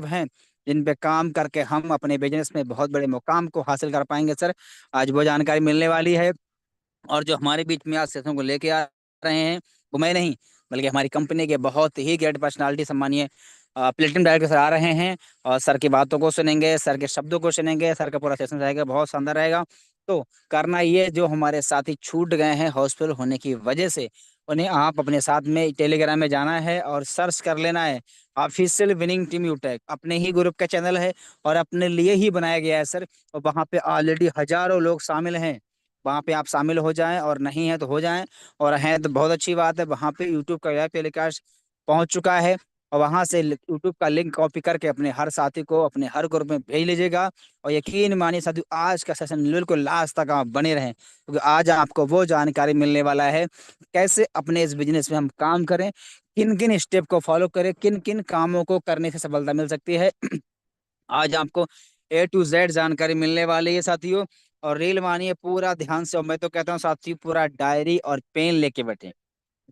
Step हैं जिन पे काम करके हम अपने बिजनेस में बहुत बड़े मुकाम को हासिल कर पाएंगे सर। आज वो जानकारी मिलने वाली है। और जो हमारे बीच में आज सेशनों को लेके आ रहे हैं, वो मैं नहीं बल्कि हमारी कंपनी के बहुत ही ग्रेट पर्सनालिटी सम्मानीय प्लेटिनम डायरेक्टर सर आ रहे हैं। और सर की बातों को सुनेंगे, सर के शब्दों को सुनेंगे, सर का पूरा सेशन रहेगा, बहुत शानदार रहेगा। तो करना ये, जो हमारे साथी छूट गए हैं हॉस्पिटल होने की वजह से, उन्हें आप अपने साथ में टेलीग्राम में जाना है और सर्च कर लेना है ऑफिशियल विनिंग टीम यूटेक, अपने ही ग्रुप का चैनल है और अपने लिए ही बनाया गया है सर। और वहाँ पे ऑलरेडी हजारों लोग शामिल हैं। वहाँ पे आप शामिल हो जाएं, और नहीं है तो हो जाएं, और हैं तो बहुत अच्छी बात है। वहाँ पे यूट्यूब का वेब टेलीकास्ट पहुँच चुका है, और वहाँ से यूट्यूब का लिंक कॉपी करके अपने हर साथी को अपने हर ग्रुप में भेज लीजिएगा। और यकीन मानिए साथियों, आज का सेशन बिल्कुल लास्ट तक आप बने रहें, क्योंकि आज आपको वो जानकारी मिलने वाला है कैसे अपने इस बिजनेस में हम काम करें, किन किन स्टेप को फॉलो करें, किन किन कामों को करने से सफलता मिल सकती है। आज आपको A to Z जानकारी मिलने वाली है साथियों। और रील मानिए पूरा ध्यान से, और मैं तो कहता हूँ साथियों, पूरा डायरी और पेन लेके बैठे।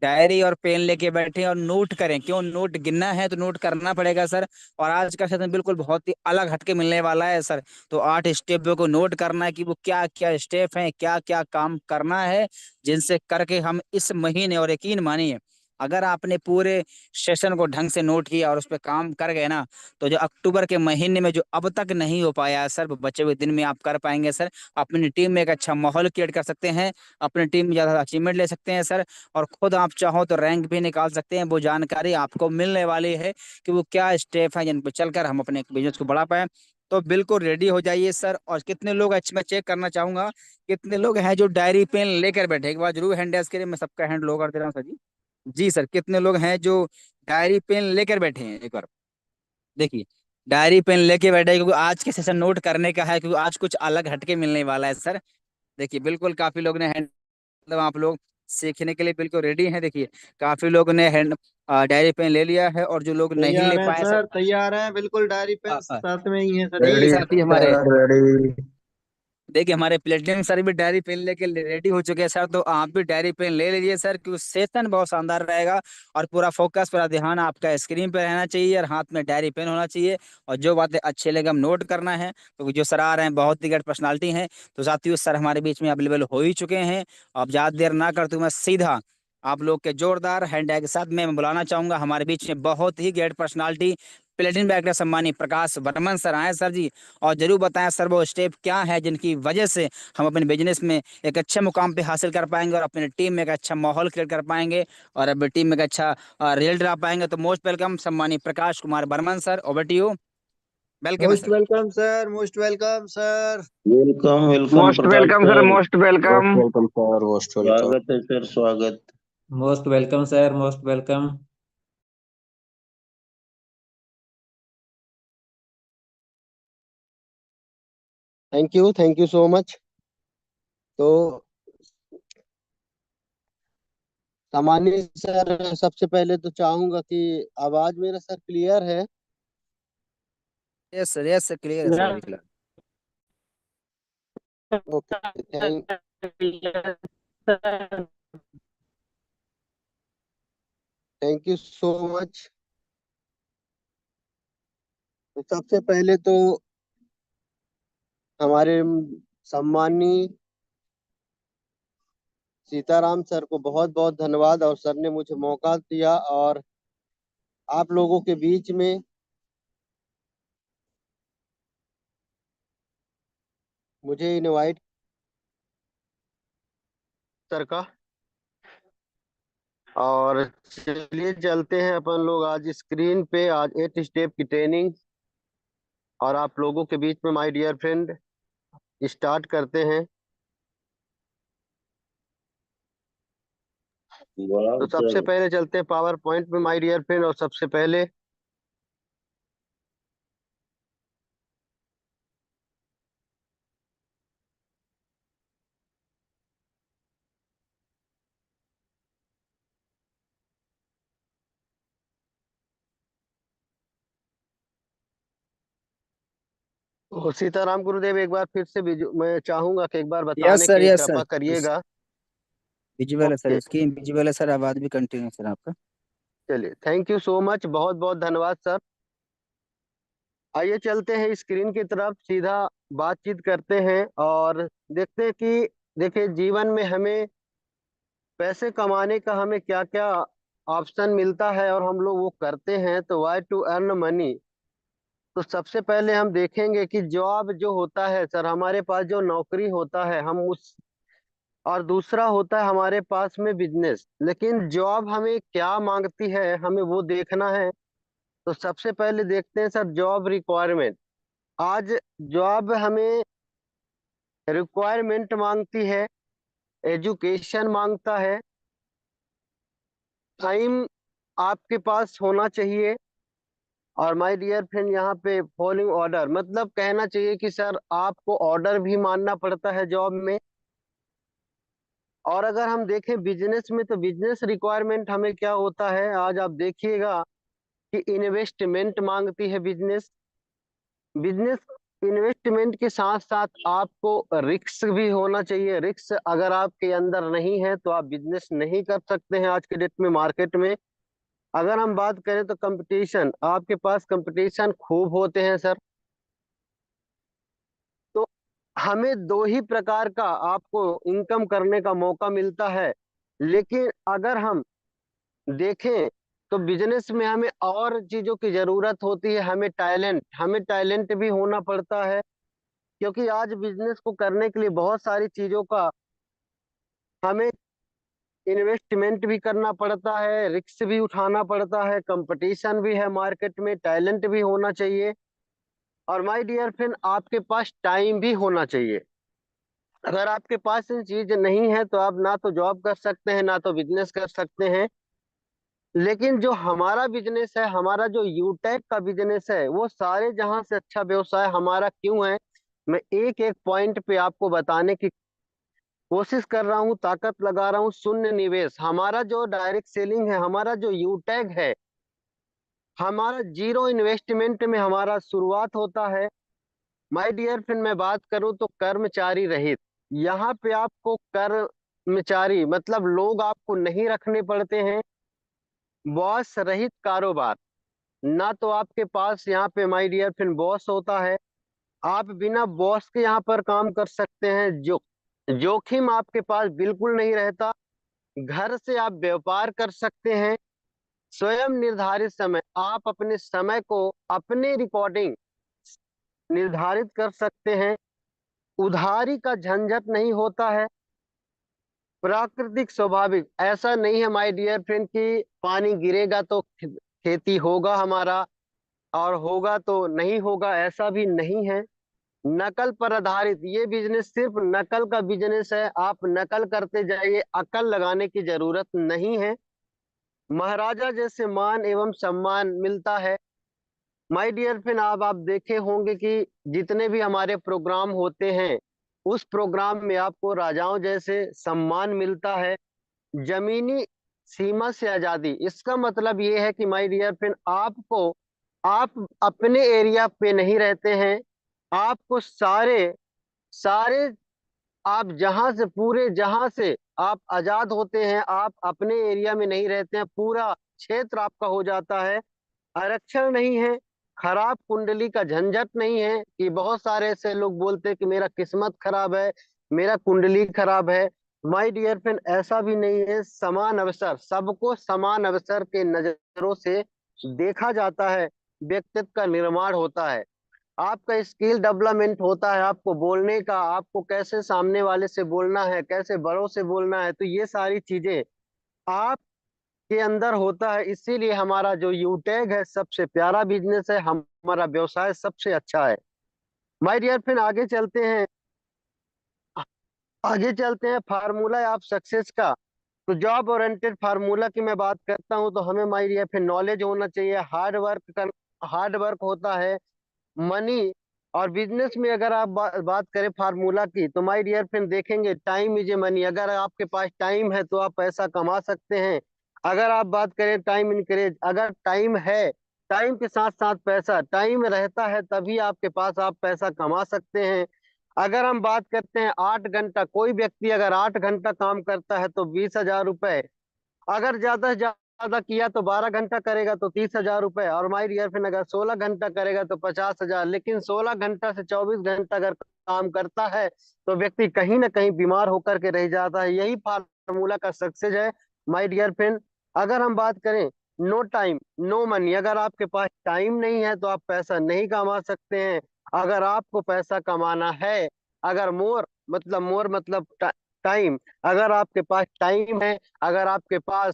डायरी और पेन लेके बैठे और नोट करें। क्यों? नोट गिनना है तो नोट करना पड़ेगा सर। और आज का सेशन बिल्कुल बहुत ही अलग हटके मिलने वाला है सर। तो 8 स्टेप को नोट करना है कि वो क्या क्या स्टेप हैं, क्या क्या काम करना है, जिनसे करके हम इस महीने, और यकीन मानिए अगर आपने पूरे सेशन को ढंग से नोट किया और उस पर काम कर गए ना, तो जो अक्टूबर के महीने में जो अब तक नहीं हो पाया है सर, वो बचे हुए दिन में आप कर पाएंगे सर। अपनी टीम में एक अच्छा माहौल क्रिएट कर सकते हैं, अपनी टीम में ज़्यादा अचीवमेंट ले सकते हैं सर। और खुद आप चाहो तो रैंक भी निकाल सकते हैं। वो जानकारी आपको मिलने वाली है कि वो क्या स्टेप है जिन पर चलकर हम अपने बिजनेस को बढ़ा पाए। तो बिल्कुल रेडी हो जाइए सर। और कितने लोग, अच्छा मैं चेक करना चाहूंगा कितने लोग हैं जो डायरी पेन लेकर बैठे, एक बार जरूर हैंड रेस करिए, मैं सबका हैंड लो कर दे रहा हूँ सर जी। जी सर, कितने लोग हैं जो डायरी पेन लेकर बैठे हैं, एक बार देखिए। डायरी पेन लेके बैठे हैं, क्योंकि आज के सेशन नोट करने का है, क्योंकि आज कुछ अलग हटके मिलने वाला है सर। देखिए बिल्कुल काफी लोग ने हैंड, मतलब आप लोग सीखने के लिए बिल्कुल रेडी हैं। देखिए काफी लोगों ने हैंड डायरी पेन ले लिया है, और जो लोग नहीं ले तैयार हैं पाए सर, सर, तैयार हैं, बिल्कुल डायरी पेन साथ में ही है सर देखिए जी। रेडी साथी हमारे, सर, रेडी। देखिए हमारे प्लेटिनम सर भी डायरी पेन लेके रेडी हो चुके हैं सर। तो आप भी डायरी पेन ले लीजिए सर, क्योंकि सेशन बहुत शानदार रहेगा। और पूरा फोकस, पूरा ध्यान आपका स्क्रीन पे रहना चाहिए, और हाथ में डायरी पेन होना चाहिए। और जो बातें अच्छे लगे हम नोट करना है, क्योंकि जो सर आ रहे हैं बहुत ही गैर पर्सनालिटी हैं। तो साथियों सर हमारे बीच में अवेलेबल हो ही चुके हैं। अब ज़्यादा देर ना करते हुए मैं सीधा आप लोग के जोरदार हैंड के साथ मैं बुलाना चाहूंगा हमारे बीच में बहुत ही ग्रेट पर्सनालिटी, प्लेटिनम बैग सम्मानी प्रकाश वर्मन सर आए सर जी। और जरूर बताएं सर वो स्टेप क्या है जिनकी वजह से हम अपने बिजनेस में एक अच्छे मुकाम पे हासिल कर पाएंगे, और अपने टीम में एक अच्छा माहौल क्रिएट कर पाएंगे, और अपनी टीम में एक अच्छा रिजल्ट ला पाएंगे। तो मोस्ट वेलकम सम्मानी Prakash Kumar Barman sir, over to you. Welcome है most sir. Welcome sir, most welcome sir. Welcome welcome most Prakash welcome sir, sir. Most welcome. Most welcome sir, most welcome. स्वागत है सर, स्वागत। Most welcome sir, most welcome. Thank you so much. तो सामान्य sir, सबसे पहले तो चाहूंगा कि आवाज मेरा सर क्लियर है। यस सर, क्लियर है सर अभी फिलहाल। Okay, thank thank you so much. तो सबसे पहले तो हमारे सम्मानी सीताराम सर को बहुत बहुत धन्यवाद, और सर ने मुझे मौका दिया और आप लोगों के बीच में मुझे इनवाइट सर का। और चलिए चलते हैं अपन लोग आज स्क्रीन पे, आज 8 स्टेप की ट्रेनिंग और आप लोगों के बीच में, माय डियर फ्रेंड, स्टार्ट करते हैं। तो सबसे पहले चलते हैं पावर पॉइंट में माय डियर फ्रेंड, और सबसे पहले तो सीताराम गुरुदेव, एक बार फिर से मैं चाहूंगा कि एक बार बताने की यस सर, कृपा करिएगा। विजुअल है सर, ओके, स्क्रीन विजुअल है सर, आवाज भी कंटिन्यू सर आपका। चलिए, थैंक यू सो मच, बहुत बहुत धन्यवाद सर। आइए चलते हैं स्क्रीन की तरफ, सीधा बातचीत करते हैं और देखते हैं कि देखिए जीवन में हमें पैसे कमाने का हमें क्या क्या ऑप्शन मिलता है और हम लोग वो करते हैं। तो वाई टू अर्न मनी, तो सबसे पहले हम देखेंगे कि जॉब जो होता है सर, हमारे पास जो नौकरी होता है हम उस, और दूसरा होता है हमारे पास में बिजनेस। लेकिन जॉब हमें क्या मांगती है हमें वो देखना है। तो सबसे पहले देखते हैं सर जॉब रिक्वायरमेंट। आज जॉब हमें रिक्वायरमेंट मांगती है, एजुकेशन मांगता है, टाइम आपके पास होना चाहिए, और माय डियर फ्रेंड यहाँ पे फॉलोइंग ऑर्डर, मतलब कहना चाहिए कि सर आपको ऑर्डर भी मानना पड़ता है जॉब में। और अगर हम देखें बिजनेस में, तो बिजनेस रिक्वायरमेंट हमें क्या होता है, आज आप देखिएगा कि इन्वेस्टमेंट मांगती है बिजनेस। बिजनेस इन्वेस्टमेंट के साथ साथ आपको रिस्क भी होना चाहिए। रिस्क अगर आपके अंदर नहीं है तो आप बिजनेस नहीं कर सकते हैं आज के डेट में मार्केट में। अगर हम बात करें तो कंपटीशन, आपके पास कंपटीशन खूब होते हैं सर। तो हमें दो ही प्रकार का आपको इनकम करने का मौका मिलता है। लेकिन अगर हम देखें तो बिजनेस में हमें और चीजों की जरूरत होती है, हमें टैलेंट भी होना पड़ता है। क्योंकि आज बिजनेस को करने के लिए बहुत सारी चीजों का हमें इन्वेस्टमेंट भी करना पड़ता है, रिस्क भी उठाना पड़ता है, कंपटीशन भी है मार्केट में, टैलेंट भी होना चाहिए, और माय डियर फ्रेंड आपके पास टाइम भी होना चाहिए। अगर आपके पास ये चीज नहीं है तो आप ना तो जॉब कर सकते हैं ना तो बिजनेस कर सकते हैं। लेकिन जो हमारा बिजनेस है, हमारा जो यूटेक का बिजनेस है, वो सारे जहां से अच्छा व्यवसाय हमारा क्यों है, मैं एक एक पॉइंट पे आपको बताने की कोशिश कर रहा हूँ, ताकत लगा रहा हूँ। शून्य निवेश, हमारा जो डायरेक्ट सेलिंग है, हमारा जो यूटैग है, हमारा जीरो इन्वेस्टमेंट में हमारा शुरुआत होता है। माय डियर फ्रेंड मैं बात करूं तो कर्मचारी रहित, यहाँ पे आपको कर्मचारी मतलब लोग आपको नहीं रखने पड़ते हैं। बॉस रहित कारोबार, ना तो आपके पास यहाँ पे माय डियर फ्रेंड बॉस होता है, आप बिना बॉस के यहाँ पर काम कर सकते हैं। जो जोखिम आपके पास बिल्कुल नहीं रहता, घर से आप व्यापार कर सकते हैं। स्वयं निर्धारित समय, आप अपने समय को अपने रिकॉर्डिंग निर्धारित कर सकते हैं। उधारी का झंझट नहीं होता है। प्राकृतिक स्वाभाविक, ऐसा नहीं है माय डियर फ्रेंड कि पानी गिरेगा तो खेती होगा हमारा, और होगा तो नहीं होगा, ऐसा भी नहीं है। नकल पर आधारित ये बिजनेस सिर्फ नकल का बिजनेस है, आप नकल करते जाइए, अकल लगाने की जरूरत नहीं है। महाराजा जैसे मान एवं सम्मान मिलता है। माय डियर फ्रेंड अब आप देखे होंगे कि जितने भी हमारे प्रोग्राम होते हैं, उस प्रोग्राम में आपको राजाओं जैसे सम्मान मिलता है। जमीनी सीमा से आजादी, इसका मतलब ये है कि माय डियर फ्रेंड आप अपने एरिया पे नहीं रहते हैं, आपको सारे सारे आप जहां से पूरे जहां से आप आजाद होते हैं, आप अपने एरिया में नहीं रहते हैं, पूरा क्षेत्र आपका हो जाता है। आरक्षण नहीं है, खराब कुंडली का झंझट नहीं है कि बहुत सारे ऐसे लोग बोलते हैं कि मेरा किस्मत खराब है, मेरा कुंडली खराब है। माय डियर फ्रेंड ऐसा भी नहीं है। समान अवसर, सबको समान अवसर के नजरों से देखा जाता है, व्यक्तित्व का निर्माण होता है, आपका स्किल डेवलपमेंट होता है, आपको बोलने का, आपको कैसे सामने वाले से बोलना है, कैसे बड़ों से बोलना है, तो ये सारी चीजें आप के अंदर होता है। इसीलिए हमारा जो यूटैग है सबसे प्यारा बिजनेस है, हमारा व्यवसाय सबसे अच्छा है। माय डियर फ्रेंड आगे चलते हैं फार्मूला ऑफ सक्सेस का। तो जॉब ओरिएंटेड फार्मूला की मैं बात करता हूं तो हमें माय डियर फ्रेंड नॉलेज होना चाहिए, हार्ड वर्क होता है, मनी। और बिजनेस में अगर आप बात करें फार्मूला की, तो माय डियर फ्रेंड देखेंगे टाइम इज ए मनी, अगर आपके पास टाइम है तो आप पैसा कमा सकते हैं। अगर आप बात करें टाइम इनकरेज, अगर टाइम है, टाइम के साथ साथ पैसा, टाइम रहता है तभी आपके पास आप पैसा कमा सकते हैं। अगर हम बात करते हैं 8 घंटा, कोई व्यक्ति अगर 8 घंटा काम करता है तो 20,000 रुपए, अगर ज्यादा से ज्यादा ज्यादा किया तो 12 घंटा करेगा तो 30,000 रुपए, और माय डियर फ्रेंड अगर 16 घंटा करेगा तो 50,000। लेकिन 16 घंटा से 24 घंटा अगर काम करता है तो व्यक्ति कहीं ना कहीं बीमार होकर के रह जाता है। यही फार्मूला का सक्सेस है माय डियर फ्रेंड। अगर हम बात करें नो टाइम नो मनी, अगर आपके पास टाइम नहीं है तो आप पैसा नहीं कमा सकते हैं। अगर आपको पैसा कमाना है, अगर मोर मतलब टाइम, अगर आपके पास टाइम है, अगर आपके पास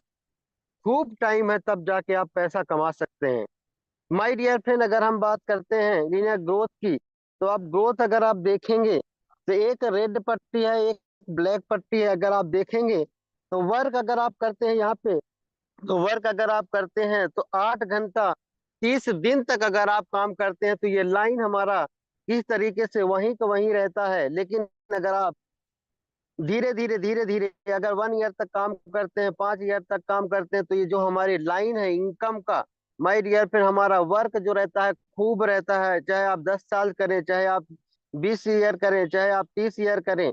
खूब टाइम है, तब जाके आप पैसा कमा सकते हैं। माय डियर फ्रेंड अगर हम बात करते हैं लीनियर ग्रोथ की, तो आप ग्रोथ अगर आप देखेंगे तो एक रेड पट्टी है, एक ब्लैक पट्टी है। अगर आप देखेंगे तो वर्क अगर आप करते हैं यहाँ पे, तो वर्क अगर आप करते हैं तो 8 घंटा 30 दिन तक अगर आप काम करते हैं तो ये लाइन हमारा इस तरीके से वहीं का वहीं रहता है। लेकिन अगर आप धीरे धीरे अगर 1 ईयर तक काम करते हैं, 5 ईयर तक काम करते हैं, तो ये जो हमारी लाइन है इनकम का, माय डियर फ्रेंड, हमारा वर्क जो रहता है खूब रहता है। चाहे आप 10 साल करें, चाहे आप 20 ईयर करें, चाहे आप 30 ईयर करें,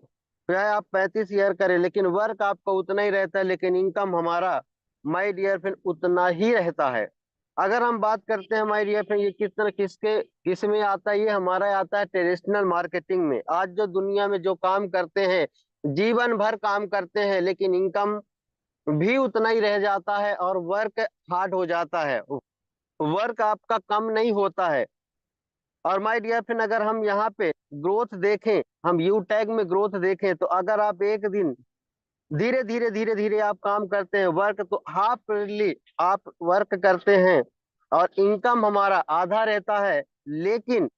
चाहे आप 35 ईयर करें, लेकिन वर्क आपका उतना ही रहता है, लेकिन इनकम हमारा माय डियर फ्रेंड उतना ही रहता है। अगर हम बात करते हैं माय डियर फ्रेंड ये किस तरह किस में आता है, ये हमारा आता है ट्रेडिशनल मार्केटिंग में। आज जो दुनिया में जो काम करते हैं, जीवन भर काम करते हैं, लेकिन इनकम भी उतना ही रह जाता है और वर्क हार्ड हो जाता है, वर्क आपका कम नहीं होता है। और माय डियर फ्रेंड अगर हम यहाँ पे ग्रोथ देखें, हम यू टैग में ग्रोथ देखें, तो अगर आप एक दिन धीरे धीरे आप काम करते हैं वर्क, तो हाफली आप वर्क करते हैं और इनकम हमारा आधा रहता है। लेकिन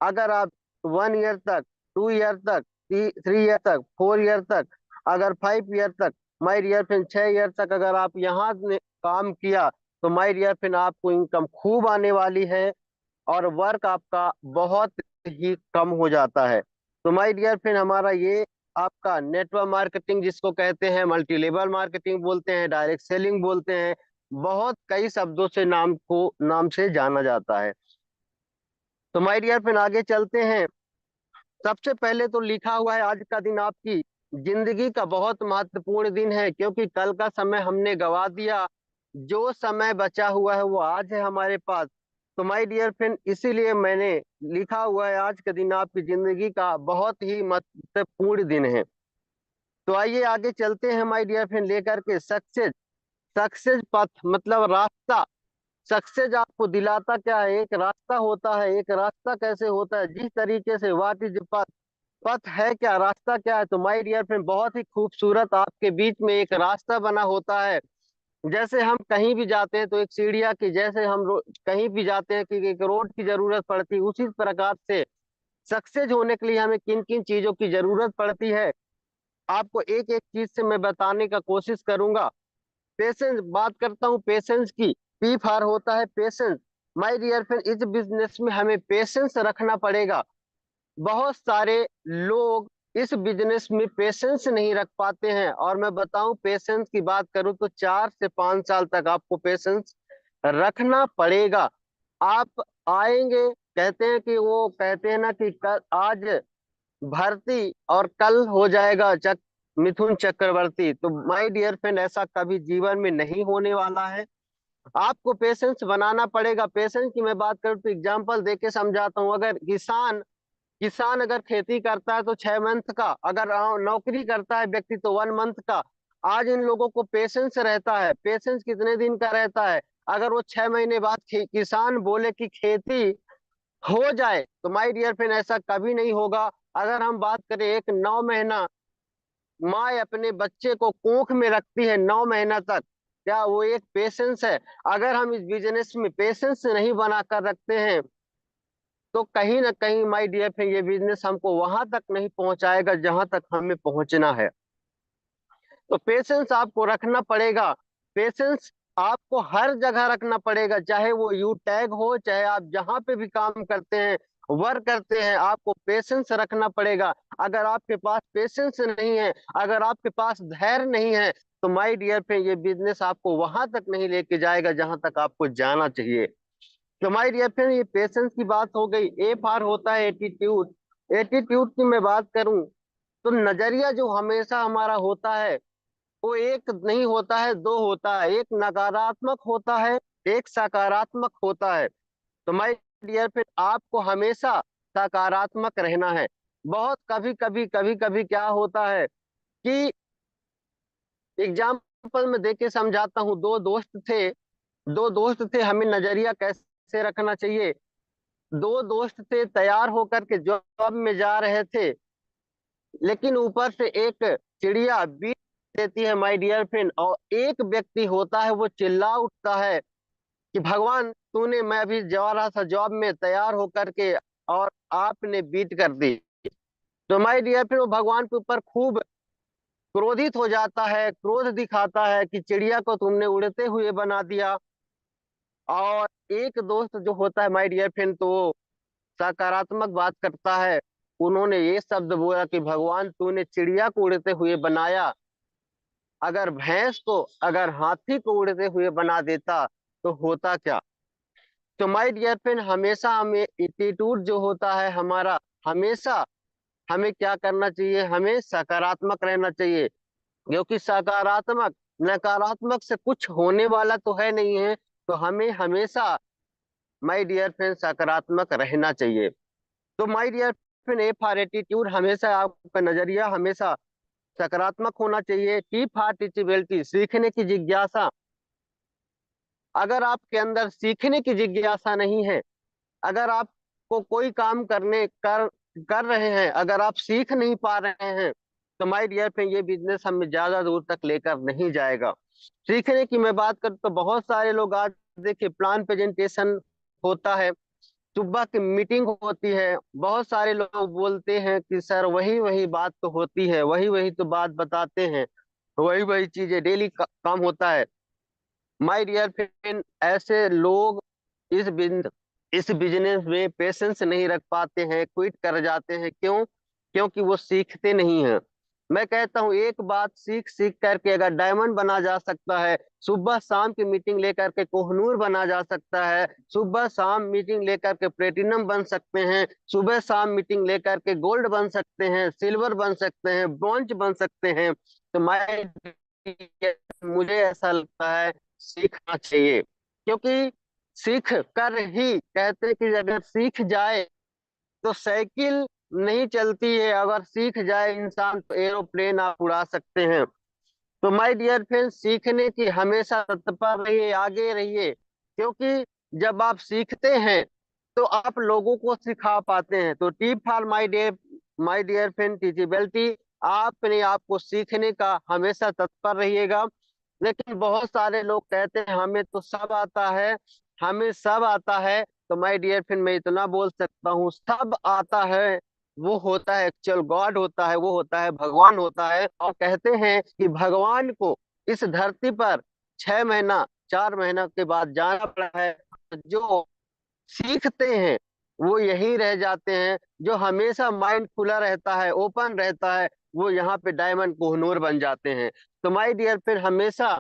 अगर आप 1 ईयर तक, 2 ईयर तक, 3 ईयर तक, 4 ईयर तक, अगर 5 ईयर तक, माय डियर फ्रेंड 6 ईयर तक अगर आप यहाँ ने काम किया, तो माय डियर फ्रेंड आपको इनकम खूब आने वाली है और वर्क आपका बहुत ही कम हो जाता है। तो माय डियर फ्रेंड हमारा ये आपका नेटवर्क मार्केटिंग जिसको कहते हैं, मल्टी लेवल मार्केटिंग बोलते हैं, डायरेक्ट सेलिंग बोलते हैं, बहुत कई शब्दों से नाम से जाना जाता है। तो माय डियर फ्रेंड आगे चलते हैं। सबसे पहले तो लिखा हुआ है आज का दिन आपकी जिंदगी का बहुत महत्वपूर्ण दिन है, क्योंकि कल का समय हमने गवा दिया। जो समय बचा हुआ है वो आज है हमारे पास। तो माय डियर फ्रेंड इसीलिए मैंने लिखा हुआ है आज का दिन आपकी जिंदगी का बहुत ही महत्वपूर्ण दिन है। तो आइए आगे चलते हैं माय डियर फ्रेंड लेकर के सक्सेस। सक्सेस पथ मतलब रास्ता। सक्सेस आपको दिलाता क्या है, एक रास्ता होता है। एक रास्ता कैसे होता है, जिस तरीके से व्हाट इज पथ, पथ है क्या, रास्ता क्या है। तो माय डियर फ्रेंड बहुत ही खूबसूरत आपके बीच में एक रास्ता बना होता है। जैसे हम कहीं भी जाते हैं तो एक सीढ़ियाँ की, जैसे हम कहीं भी जाते हैं कि एक रोड की जरूरत पड़ती है, उसी प्रकार से सक्सेस होने के लिए हमें किन किन चीजों की जरूरत पड़ती है, आपको एक एक चीज से मैं बताने का कोशिश करूंगा। पेशेंस बात करता हूँ, पेशेंस की। पी फॉर होता है पेशेंस। माय डियर फ्रेंड इस बिजनेस में हमें पेशेंस रखना पड़ेगा। बहुत सारे लोग इस बिजनेस में पेशेंस नहीं रख पाते हैं, और मैं बताऊं पेशेंस की बात करूं तो 4 से 5 साल तक आपको पेशेंस रखना पड़ेगा। आप आएंगे, कहते हैं कि वो कहते हैं ना कि कल आज भर्ती और कल हो जाएगा मिथुन चक्रवर्ती। तो माय डियर फ्रेंड ऐसा कभी जीवन में नहीं होने वाला है। आपको पेशेंस बनाना पड़ेगा। पेशेंस की मैं बात करूं तो एग्जांपल देके समझाता हूं। अगर किसान किसान अगर खेती करता है तो 6 मंथ का, अगर नौकरी करता है व्यक्ति तो 1 मंथ का। आज इन लोगों को पेशेंस रहता है। पेशेंस कितने दिन का रहता है, अगर वो 6 महीने बाद किसान बोले कि खेती हो जाए, तो माय डियर फ्रेंड ऐसा कभी नहीं होगा। अगर हम बात करें एक 9 महीना माँ अपने बच्चे को कोख में रखती है 9 महीना तक, क्या वो एक पेशेंस है। अगर हम इस बिजनेस में पेशेंस नहीं बना कर रखते हैं तो कहीं ना कहीं माय डियर फ्रेंड ये बिजनेस हमको वहां तक नहीं पहुंचाएगा जहां तक हमें पहुंचना है। तो पेशेंस आपको रखना पड़ेगा। पेशेंस आपको हर जगह रखना पड़ेगा, चाहे वो यू टैग हो, चाहे आप जहां पे भी काम करते हैं, वर्क करते हैं, आपको पेशेंस रखना पड़ेगा। अगर आपके पास पेशेंस नहीं है, अगर आपके पास धैर्य नहीं है, तो माय डियर फ्रेंड ये बिजनेस आपको वहां तक नहीं लेके जाएगा जहां तक आपको जाना चाहिए। तो माय डियर फ्रेंड ये पेशेंस की बात हो गई। ए फॉर होता है एटीट्यूड। एटीट्यूड की मैं बात करूं तो नजरिया जो हमेशा हमारा होता है, वो एक नहीं होता है, दो होता है, एक नकारात्मक होता है, एक सकारात्मक होता है। तो माय डियर फ्रेंड, आपको हमेशा सकारात्मक रहना है। बहुत कभी कभी क्या होता है कि एग्जाम्पल में देके समझाता हूँ। दो दोस्त थे, हमें नजरिया कैसे रखना चाहिए। दो दोस्त थे, तैयार होकर के जॉब में जा रहे थे, लेकिन ऊपर से एक चिड़िया बीट देती है माय डियर फ्रेंड, और एक व्यक्ति होता है वो चिल्ला उठता है कि भगवान तूने, मैं अभी जा रहा था जॉब में तैयार होकर के और आपने बीट कर दी। तो माय डियर फ्रेंड, वो भगवान के ऊपर खूब क्रोधित हो जाता है, क्रोध दिखाता है कि चिड़िया को तुमने उड़ते हुए बना दिया। और एक दोस्त जो होता है माय डियर फ्रेंड, तो वो सकारात्मक बात करता है। उन्होंने ये शब्द बोला कि भगवान तूने चिड़िया को उड़ते हुए बनाया, अगर भैंस को, अगर हाथी को उड़ते हुए बना देता तो होता क्या। तो माय डियर फ्रेंड, हमेशा हमें एटीट्यूड जो होता है हमारा, हमेशा हमें क्या करना चाहिए, हमें सकारात्मक रहना चाहिए। क्योंकि सकारात्मक, नकारात्मक से कुछ होने वाला तो है नहीं है। तो हमें हमेशा माय डियर फ्रेंड सकारात्मक रहना चाहिए। तो my dear friend, A for attitude, हमेशा आपका नजरिया हमेशा सकारात्मक होना चाहिए। टी फॉर टीचेबिलिटी, सीखने की जिज्ञासा। अगर आपके अंदर सीखने की जिज्ञासा नहीं है, अगर आपको कोई काम कर रहे हैं, अगर आप सीख नहीं पा रहे हैं, तो माय डियर फ्रेंड ये बिजनेस हमें ज्यादा दूर तक लेकर नहीं जाएगा। सीखने की मैं बात करूं तो बहुत सारे लोग आज देखिए, प्लान प्रेजेंटेशन होता है, सुबह की मीटिंग होती है, बहुत सारे लोग बोलते हैं कि सर वही वही बात तो होती है, वही वही तो बात बताते हैं, वही वही चीजें डेली काम होता है। माय डियर फ्रेंड, ऐसे लोग इस बिजनेस में पेशेंस नहीं रख पाते हैं, क्विट कर जाते हैं। क्यों? क्योंकि वो सीखते नहीं हैं। मैं कहता हूँ एक बात, सीख सीख करके अगर डायमंड बना जा सकता है, सुबह शाम की मीटिंग लेकर के कोहनूर बना जा सकता है, सुबह शाम मीटिंग लेकर के प्लेटिनम बन सकते हैं, सुबह शाम मीटिंग लेकर के गोल्ड बन सकते हैं, सिल्वर बन सकते हैं, ब्रॉन्ज बन सकते हैं। तो मुझे ऐसा लगता है सीखना चाहिए। क्योंकि सीख कर ही, कहते हैं कि अगर सीख जाए तो साइकिल नहीं चलती है, अगर सीख जाए इंसान तो एरोप्लेन आप उड़ा सकते हैं। तो माय डियर फ्रेंड, सीखने की हमेशा तत्पर रहिए, आगे रहिए। क्योंकि जब आप सीखते हैं तो आप लोगों को सिखा पाते हैं। तो T for my dear friend teachability, आप अपने आप को सीखने का हमेशा तत्पर रहिएगा। लेकिन बहुत सारे लोग कहते हैं हमें तो सब आता है, हमें सब आता है। तो माय डियर फ्रेंड, मैं इतना बोल सकता हूँ, सब आता है वो होता है एक्चुअल गॉड होता है, वो होता है भगवान होता है। और कहते हैं कि भगवान को इस धरती पर 6 महीना, 4 महीना के बाद जाना पड़ा है। जो सीखते हैं वो यही रह जाते हैं, जो हमेशा माइंड खुला रहता है, ओपन रहता है, वो यहाँ पे डायमंड कोहिनूर बन जाते हैं। तो माय डियर फ्रेंड, हमेशा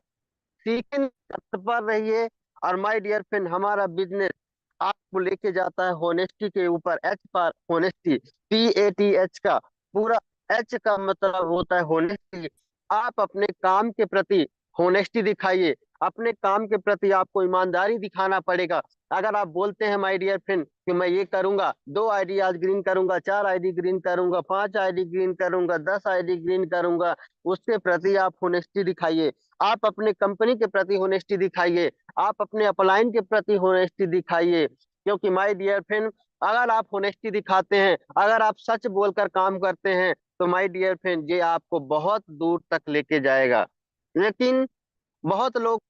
सीखने तत्पर रहिए। और माय डियर फ्रेंड, हमारा बिजनेस आपको लेके जाता है होनेस्टी के ऊपर। एच पर होनेस्टी, PATH का पूरा, एच का मतलब होता है होनेस्टी। आप अपने काम के प्रति होनेस्टी दिखाइए, अपने काम के प्रति आपको ईमानदारी दिखाना पड़ेगा। अगर आप बोलते हैं माय डियर फ्रेंड कि मैं ये करूंगा, 2 ID आज ग्रीन करूंगा, 4 ID ग्रीन करूंगा, 5 ID ग्रीन करूंगा, 10 ID ग्रीन करूंगा, उसके प्रति आप होनेस्टी दिखाइए। आप अपने कंपनी के प्रति होनेस्टी दिखाइए, आप अपने अपलाइन के प्रति होनेस्टी दिखाइए। क्योंकि माय डियर फ्रेंड, अगर आप होनेस्टी दिखाते हैं, अगर आप सच बोलकर काम करते हैं, तो माय डियर फ्रेंड ये आपको बहुत दूर तक लेके जाएगा। लेकिन बहुत लोग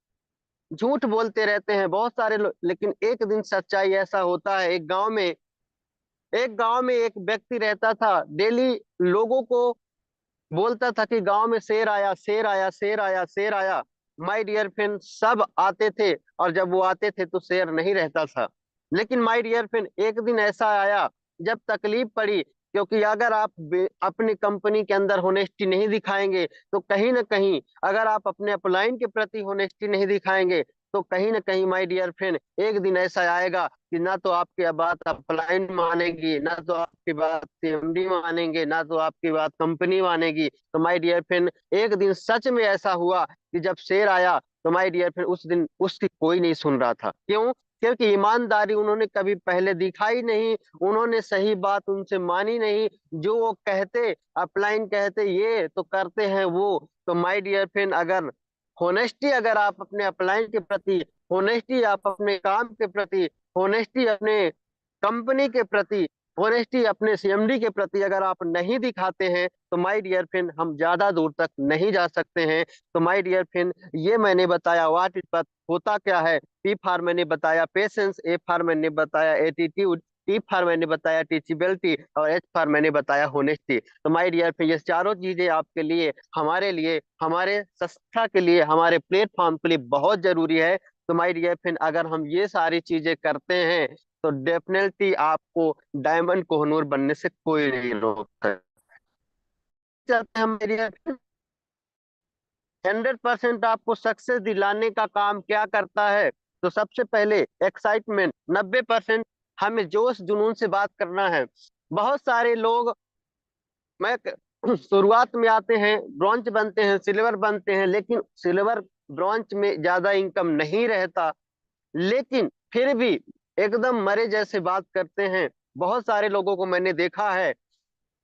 झूठ बोलते रहते हैं, बहुत सारे लोग। लेकिन एक दिन सच्चाई ऐसा होता है, एक गांव में एक व्यक्ति रहता था, डेली लोगों को बोलता था कि गांव में शेर आया, शेर आया, शेर आया, शेर आया। माय डियर फ्रेंड, सब आते थे, और जब वो आते थे तो शेर नहीं रहता था। लेकिन माय डियर फ्रेंड, एक दिन ऐसा आया जब तकलीफ पड़ी। क्योंकि अगर आप अपनी कंपनी के अंदर होनेस्टी नहीं दिखाएंगे, तो कहीं ना कहीं, अगर आप अपने अपलाइन के प्रति होनेस्टी नहीं दिखाएंगे, तो कहीं ना कहीं माय डियर फ्रेंड एक दिन ऐसा आएगा कि ना तो आपकी बात अपलाइन मानेगी, ना तो आपकी बात सीएमडी मानेंगे, ना तो आपकी बात कंपनी मानेगी। तो माय डियर फ्रेंड एक दिन सच में ऐसा हुआ कि जब शेर आया तो माय डियर फ्रेंड उस दिन उसकी कोई नहीं सुन रहा था। क्यों? क्योंकि ईमानदारी उन्होंने कभी पहले दिखाई नहीं, उन्होंने सही बात उनसे मानी नहीं। जो वो कहते अपलाइन कहते ये तो करते हैं वो। तो माय डियर फ्रेंड अगर होनेस्टी अगर आप अपने अपलाइन के प्रति, होनेस्टी आप अपने काम के प्रति, होनेस्टी अपने कंपनी के प्रति, होनेस्टी अपने सीएमडी के प्रति अगर आप नहीं दिखाते हैं तो माय डियर फ्रेंड हम ज्यादा दूर तक नहीं जा सकते हैं। तो माय डियर फ्रेंड ये मैंने बताया व्हाट इज पथ होता क्या है। पी फॉर मैंने बताया पेशेंस, ए फॉर मैंने बताया एटीट्यूड, टी फॉर मैंने बताया टीचिबिलिटी और एच फॉर मैंने बताया होनेस्टी। तो माय डियर फ्रेंड ये चारों चीजें आपके लिए, हमारे लिए, हमारे संस्था के लिए, हमारे प्लेटफॉर्म के लिए बहुत जरूरी है। तो माय डियर फ्रेंड अगर हम ये सारी चीजें करते हैं तो डेफिनेटली आपको डायमंड कोहिनूर बनने से कोई नहीं रोक सकता। चाहते हैं मेरी 100% आपको सक्सेस दिलाने का काम क्या करता है? तो सबसे पहले एक्साइटमेंट 90%, हमें जोश जुनून से बात करना है। बहुत सारे लोग मैं शुरुआत में आते हैं, ब्रॉन्ज बनते हैं, सिल्वर बनते हैं, लेकिन सिल्वर ब्रॉन्ज में ज्यादा इनकम नहीं रहता, लेकिन फिर भी एकदम मरे जैसे बात करते हैं। बहुत सारे लोगों को मैंने देखा है।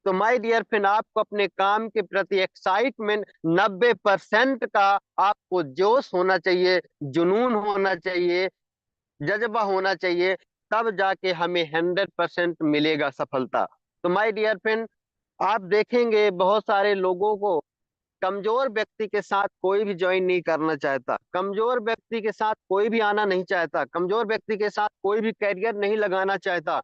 तो माय डियर फ्रेंड आपको अपने काम के प्रति एक्साइटमेंट 90% का, आपको जोश होना चाहिए, जुनून होना चाहिए, जज्बा होना चाहिए, तब जाके हमें 100% मिलेगा सफलता। तो माय डियर फ्रेंड आप देखेंगे बहुत सारे लोगों को कमजोर व्यक्ति के साथ कोई भी ज्वाइन नहीं करना चाहता, कमजोर व्यक्ति के साथ कोई भी आना नहीं चाहता, कमजोर व्यक्ति के साथ कोई भी कैरियर नहीं लगाना चाहता।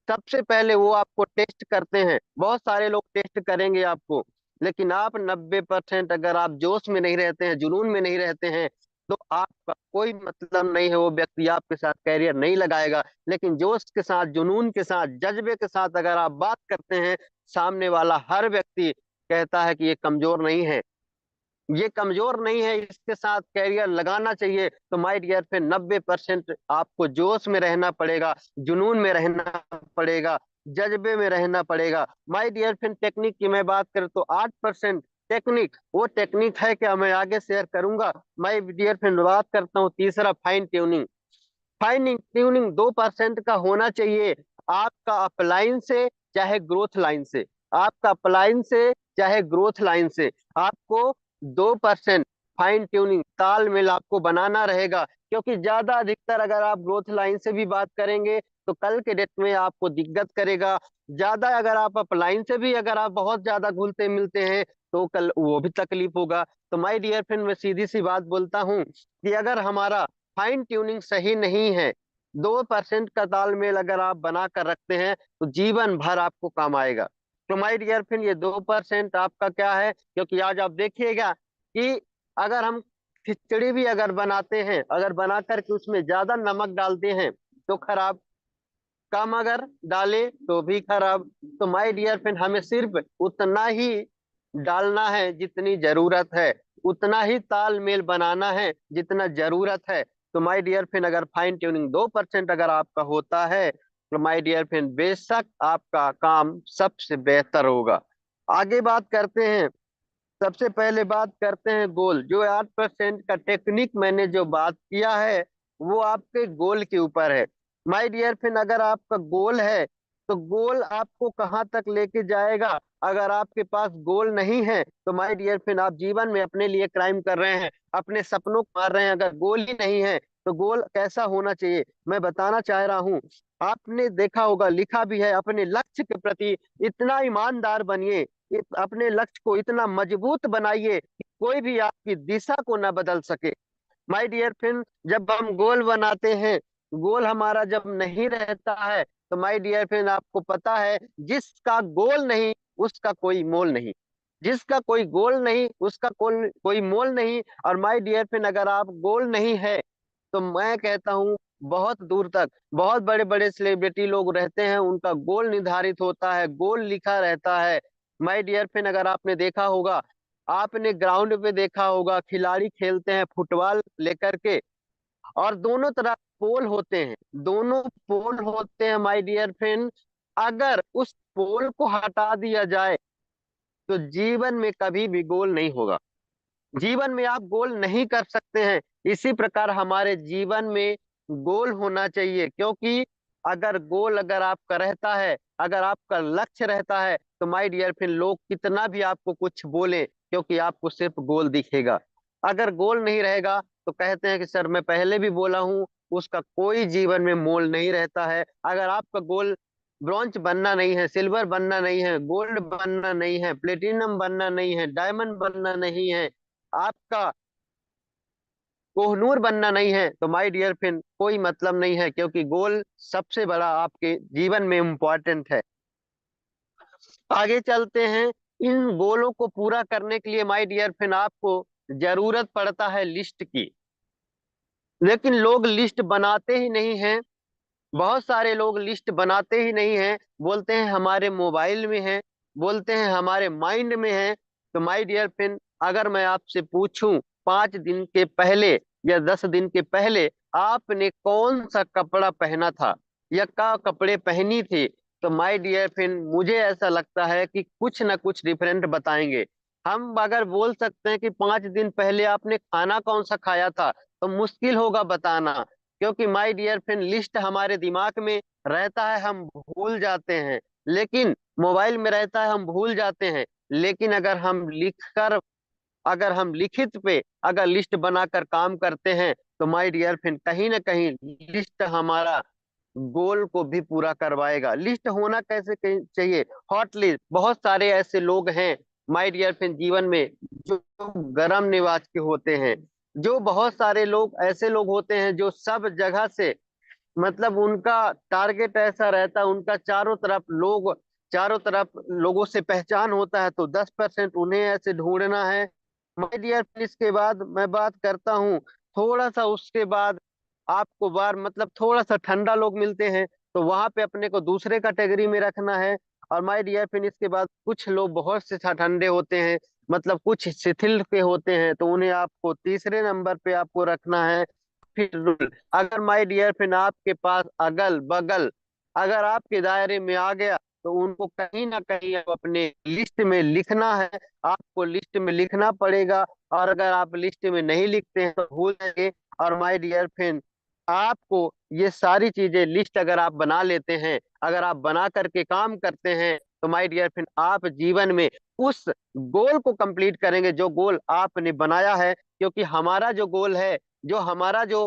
सबसे पहले वो आपको टेस्ट करते हैं, बहुत सारे लोग टेस्ट करेंगे आपको, लेकिन आप 90% अगर आप जोश में नहीं रहते हैं, जुनून में नहीं रहते हैं, तो आपका कोई मतलब नहीं है, वो व्यक्ति आपके साथ कैरियर नहीं लगाएगा। लेकिन जोश के साथ, जुनून के साथ, जज्बे के साथ अगर आप बात करते हैं, सामने वाला हर व्यक्ति कहता है कि ये कमजोर नहीं है, ये कमजोर नहीं है, इसके साथ कैरियर लगाना चाहिए। तो माय डियर फ्रेंड 90% आपको जोश में रहना पड़ेगा, जुनून में रहना पड़ेगा, जज्बे में रहना पड़ेगा। माय डियर फ्रेंड टेक्निक की मैं बात करूं तो 8% टेक्निक, वो टेक्निक है क्या मैं आगे शेयर करूंगा। माय डियर फ्रेंड बात करता हूँ तीसरा फाइन ट्यूनिंग। फाइन ट्यूनिंग 2% का होना चाहिए, आपका अपलाइन से चाहे ग्रोथ लाइन से, आपका अपलाइन से चाहे ग्रोथ लाइन से, आपको 2% फाइन ट्यूनिंग तालमेल आपको बनाना रहेगा। क्योंकि ज्यादा अधिकतर अगर आप ग्रोथ लाइन से भी बात करेंगे तो कल के डेट में आपको दिक्कत करेगा। ज्यादा अगर आप अपलाइन से भी अगर आप बहुत ज्यादा घुलते मिलते हैं तो कल वो भी तकलीफ होगा। तो माय डियर फ्रेंड मैं सीधी सी बात बोलता हूँ कि अगर हमारा फाइन ट्यूनिंग सही नहीं है, 2% का तालमेल अगर आप बना कर रखते हैं तो जीवन भर आपको काम आएगा। तो माय डियर फ्रेंड ये 2% आपका क्या है, क्योंकि आज आप देखिएगा कि अगर हम खिचड़ी भी अगर बनाते हैं, अगर बना करके उसमें ज्यादा नमक डालते हैं तो खराब, कम अगर डाले तो भी खराब। तो माय डियर फ्रेंड हमें सिर्फ उतना ही डालना है जितनी जरूरत है, उतना ही तालमेल बनाना है जितना जरूरत है। तो माय डियर फ्रेंड अगर फाइन ट्यूनिंग 2% अगर आपका होता है तो माय डियर फ्रेंड बेशक आपका काम सबसे बेहतर होगा। आगे बात करते हैं, सबसे पहले बात करते हैं गोल। जो 8% का टेक्निक मैंने जो बात किया है वो आपके गोल के ऊपर है। माय डियर फ्रेंड अगर आपका गोल है तो गोल आपको कहाँ तक लेके जाएगा। अगर आपके पास गोल नहीं है तो माय डियर फ्रेंड आप जीवन में अपने लिए क्राइम कर रहे हैं, अपने सपनों को मार रहे हैं। अगर गोल ही नहीं है तो गोल कैसा होना चाहिए मैं बताना चाह रहा हूँ। आपने देखा होगा, लिखा भी है, अपने लक्ष्य के प्रति इतना ईमानदार बनिए, अपने लक्ष्य को इतना मजबूत बनाइए कि कोई भी आपकी दिशा को ना बदल सके। माय डियर फ्रेंड जब हम गोल बनाते हैं, गोल हमारा जब नहीं रहता है तो माय डियर फ्रेंड आपको पता है जिसका गोल नहीं उसका कोई मोल नहीं, जिसका कोई गोल नहीं उसका कोई कोई मोल नहीं। और माय डियर फ्रेंड अगर आप गोल नहीं है तो मैं कहता हूँ बहुत दूर तक बहुत बड़े बड़े सेलिब्रिटी लोग रहते हैं, उनका गोल निर्धारित होता है, गोल लिखा रहता है। माय डियर फ्रेंड अगर आपने देखा होगा, आपने ग्राउंड पे देखा होगा खिलाड़ी खेलते हैं फुटबॉल लेकर के, और दोनों तरफ पोल होते हैं, दोनों पोल होते हैं माय डियर फ्रेंड। अगर उस पोल को हटा दिया जाए तो जीवन में कभी भी गोल नहीं होगा, जीवन में आप गोल नहीं कर सकते हैं। इसी प्रकार हमारे जीवन में गोल होना चाहिए, क्योंकि अगर आपका रहता है, अगर आपका लक्ष्य रहता है, तो माय डियर फ्रेंड लोग कितना भी आपको कुछ बोले, क्योंकि आपको सिर्फ गोल दिखेगा। अगर गोल नहीं रहेगा तो कहते हैं कि सर मैं पहले भी बोला हूं, उसका कोई जीवन में मोल नहीं रहता है। अगर आपका गोल ब्रॉन्ज बनना नहीं है, सिल्वर बनना नहीं है, गोल्ड बनना नहीं है, प्लेटिनम बनना नहीं है, डायमंड बनना नहीं है, आपका कोहनूर बनना नहीं है, तो माय डियर फ्रेंड कोई मतलब नहीं है, क्योंकि गोल सबसे बड़ा आपके जीवन में इम्पोर्टेंट है। आगे चलते हैं। इन गोलों को पूरा करने के लिए माय डियर फ्रेंड आपको जरूरत पड़ता है लिस्ट की, लेकिन लोग लिस्ट बनाते ही नहीं हैं। बहुत सारे लोग लिस्ट बनाते ही नहीं हैं, बोलते हैं हमारे मोबाइल में है, बोलते हैं हमारे माइंड में है। तो माय डियर फ्रेंड अगर मैं आपसे पूछूं 5 दिन के पहले या 10 दिन के पहले आपने कौन सा कपड़ा पहना था या क्या कपड़े पहनी थी, तो माय डियर फ्रेंड मुझे ऐसा लगता है कि कुछ ना कुछ डिफरेंट बताएंगे। हम अगर बोल सकते हैं कि 5 दिन पहले आपने खाना कौन सा खाया था, तो मुश्किल होगा बताना, क्योंकि माय डियर फ्रेंड लिस्ट हमारे दिमाग में रहता है, हम भूल जाते हैं। लेकिन मोबाइल में रहता है, हम भूल जाते हैं। लेकिन अगर हम लिखित पे अगर लिस्ट बनाकर काम करते हैं, तो माय डियर फ्रेंड कहीं ना कहीं लिस्ट हमारा गोल को भी पूरा करवाएगा। लिस्ट होना कैसे चाहिए? Hot list. बहुत सारे ऐसे लोग हैं माय डियर फ्रेंड जीवन में जो गर्म निवाज के होते हैं, जो बहुत सारे लोग ऐसे लोग होते हैं जो सब जगह से, मतलब उनका टारगेट ऐसा रहता है, उनका चारों तरफ लोगों से पहचान होता है, तो 10% उन्हें ऐसे ढूंढना है। माय डियर इसके बाद मैं बात करता हूँ थोड़ा सा, उसके बाद आपको बार मतलब थोड़ा सा ठंडा लोग मिलते हैं, तो वहां पे अपने को दूसरे कैटेगरी में रखना है। और माय डियर फ्रेंड इसके बाद कुछ लोग बहुत से ठंडे होते हैं, मतलब कुछ शिथिल के होते हैं, तो उन्हें आपको तीसरे नंबर पे आपको रखना है। फिर रूल, अगर माय डियर फ्रेंड आपके पास अगल बगल अगर आपके दायरे में आ गया, तो उनको कहीं ना कहीं आप अपने लिस्ट में लिखना है, आपको लिस्ट में लिखना पड़ेगा। और अगर आप लिस्ट में नहीं लिखते हैं तो भूल जाएंगे। और माय डियर फ्रेंड आपको ये सारी चीजें लिस्ट अगर आप बना लेते हैं, अगर आप बना करके काम करते हैं, तो माय डियर फ्रेंड आप जीवन में उस गोल को कंप्लीट करेंगे जो गोल आपने बनाया है। क्योंकि हमारा जो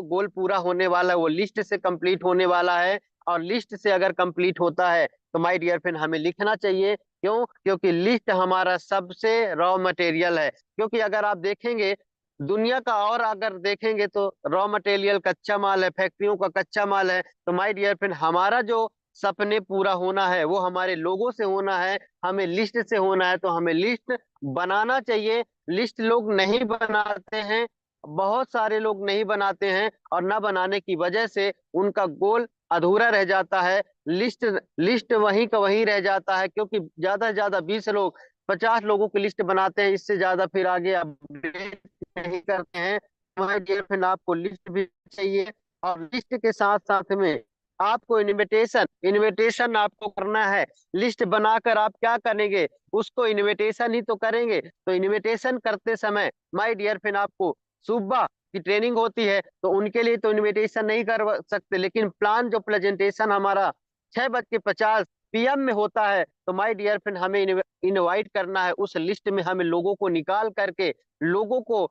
गोल पूरा होने वाला है वो लिस्ट से कंप्लीट होने वाला है। और लिस्ट से अगर कंप्लीट होता है तो माय डियर फ्रेंड हमें लिखना चाहिए। क्यों? क्योंकि लिस्ट हमारा सबसे रॉ मटेरियल है। क्योंकि अगर आप देखेंगे दुनिया का, और अगर देखेंगे तो रॉ मटेरियल कच्चा माल है, फैक्ट्रियों का कच्चा माल है। तो माय डियर फ्रेंड हमारा जो सपने पूरा होना है वो हमारे लोगों से होना है, हमें लिस्ट से होना है। तो हमें लिस्ट बनाना चाहिए। लिस्ट लोग नहीं बनाते हैं, बहुत सारे लोग नहीं बनाते हैं, और न बनाने की वजह से उनका गोल अधूरा रह जाता है। लिस्ट लिस्ट वहीं का वहीं रह जाता है, क्योंकि ज्यादा से ज्यादा 20 लोग 50 लोगों की लिस्ट बनाते हैं, इससे ज्यादा फिर आगे अपडेट नहीं करते हैं। तुम्हारे जेल फिर आपको लिस्ट भी चाहिए, और लिस्ट के साथ साथ में आपको इनविटेशन इनविटेशन आपको करना है। लिस्ट बनाकर आप क्या करेंगे? उसको इनविटेशन ही तो करेंगे। तो इनविटेशन करते समय माय डियर फ्रेंड आपको सुबह की ट्रेनिंग होती है, तो उनके लिए तो इनविटेशन नहीं कर सकते, लेकिन प्लान जो प्रेजेंटेशन हमारा 6:50 PM में होता है, तो माय डियर फ्रेंड हमें इनवाइट करना है। उस लिस्ट में हमें लोगों को निकाल करके, लोगों को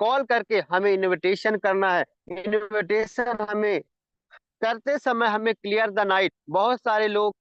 कॉल करके हमें इनविटेशन करना है। इनविटेशन हमें करते समय हमें क्लियर द नाइट, बहुत सारे लोग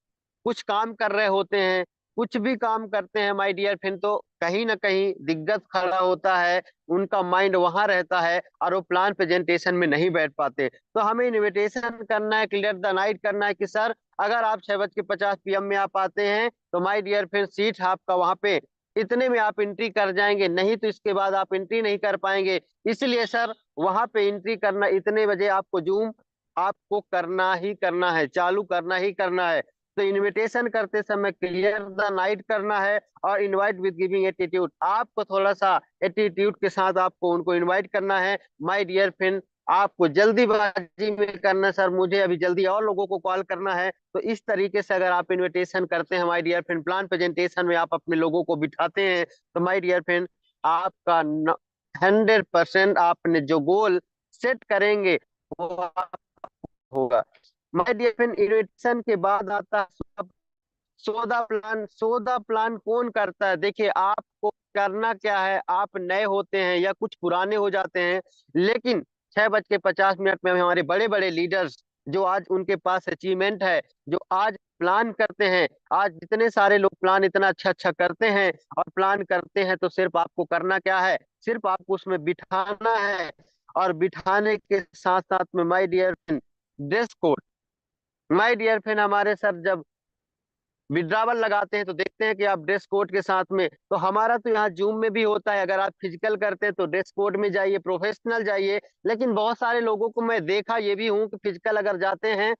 कुछ काम कर रहे होते हैं, कुछ भी काम करते हैं माय डियर फ्रेंड, तो कहीं ना कहीं दिक्कत खड़ा होता है, उनका माइंड वहां रहता है और वो प्लान प्रेजेंटेशन में नहीं बैठ पाते। तो हमें इनविटेशन करना है, क्लियर द नाइट करना है कि सर अगर आप 6:50 PM में आप आते हैं, तो माय डियर फ्रेंड सीट आपका वहां पे इतने में आप एंट्री कर जाएंगे, नहीं तो इसके बाद आप एंट्री नहीं कर पाएंगे। इसलिए सर वहां पे एंट्री करना, इतने बजे आपको जूम आपको करना ही करना है, चालू करना ही करना है। तो इनविटेशन करते समय क्लियर द नाइट करना है, और इनवाइट विद गिविंग एटीट्यूड, आपको थोड़ा सा एटीट्यूड के साथ आपको उनको इनवाइट करना है। माय डियर फ्रेंड आपको जल्दीबाजी में करना है। सर मुझे अभी जल्दी और लोगों को कॉल करना है, तो इस तरीके से अगर आप इनविटेशन करते हैं my dear friend, plan presentation में आप अपने लोगों को बिठाते हैं, तो माय डियर फ्रेंड आपका 100% आपने जो गोल सेट करेंगे वो होगा। माय डियर फ्रेंड, इनविटेशन के बाद आता है सौदा प्लान। सौदा प्लान कौन करता है? देखिए, आपको करना क्या है, आप नए होते हैं या कुछ पुराने हो जाते हैं, लेकिन 6:50 में हमारे बड़े बड़े लीडर्स जो आज उनके पास अचीवमेंट है, जो आज प्लान करते हैं, आज जितने सारे लोग प्लान इतना अच्छा अच्छा करते हैं और प्लान करते हैं, तो सिर्फ आपको करना क्या है, सिर्फ आपको उसमें बिठाना है। और बिठाने के साथ साथ में my dear friend dress code. My dear friend, हमारे सर जब विड्रावल लगाते हैं तो देखते हैं कि आप ड्रेस कोड के साथ में, तो हमारा तो यहाँ जूम में भी होता है, अगर आप फिजिकल करते हैं तो ड्रेस कोड में जाइए, प्रोफेशनल जाइए। लेकिन बहुत सारे लोगों को मैं देखा ये भी हूँ कि फिजिकल अगर जाते हैं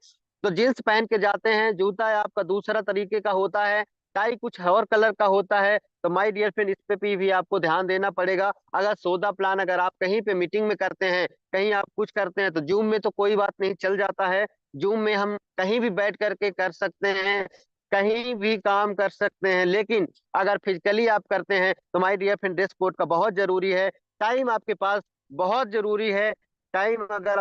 तो जींस पहन के जाते हैं, जूता है आपका दूसरा तरीके का होता है, टाई कुछ और कलर का होता है। तो माय डियर फ्रेंड, इस पे भी आपको ध्यान देना पड़ेगा। अगर सौदा प्लान अगर आप कहीं पे मीटिंग में करते हैं, कहीं आप कुछ करते हैं, तो जूम में तो कोई बात नहीं, चल जाता है। जूम में हम कहीं भी बैठ करके कर सकते हैं, कहीं भी काम कर सकते हैं। लेकिन अगर फिजिकली आप करते हैं तो my dear friend dress code का बहुत जरूरी है। टाइम आपके पास बहुत जरूरी है। टाइम अगर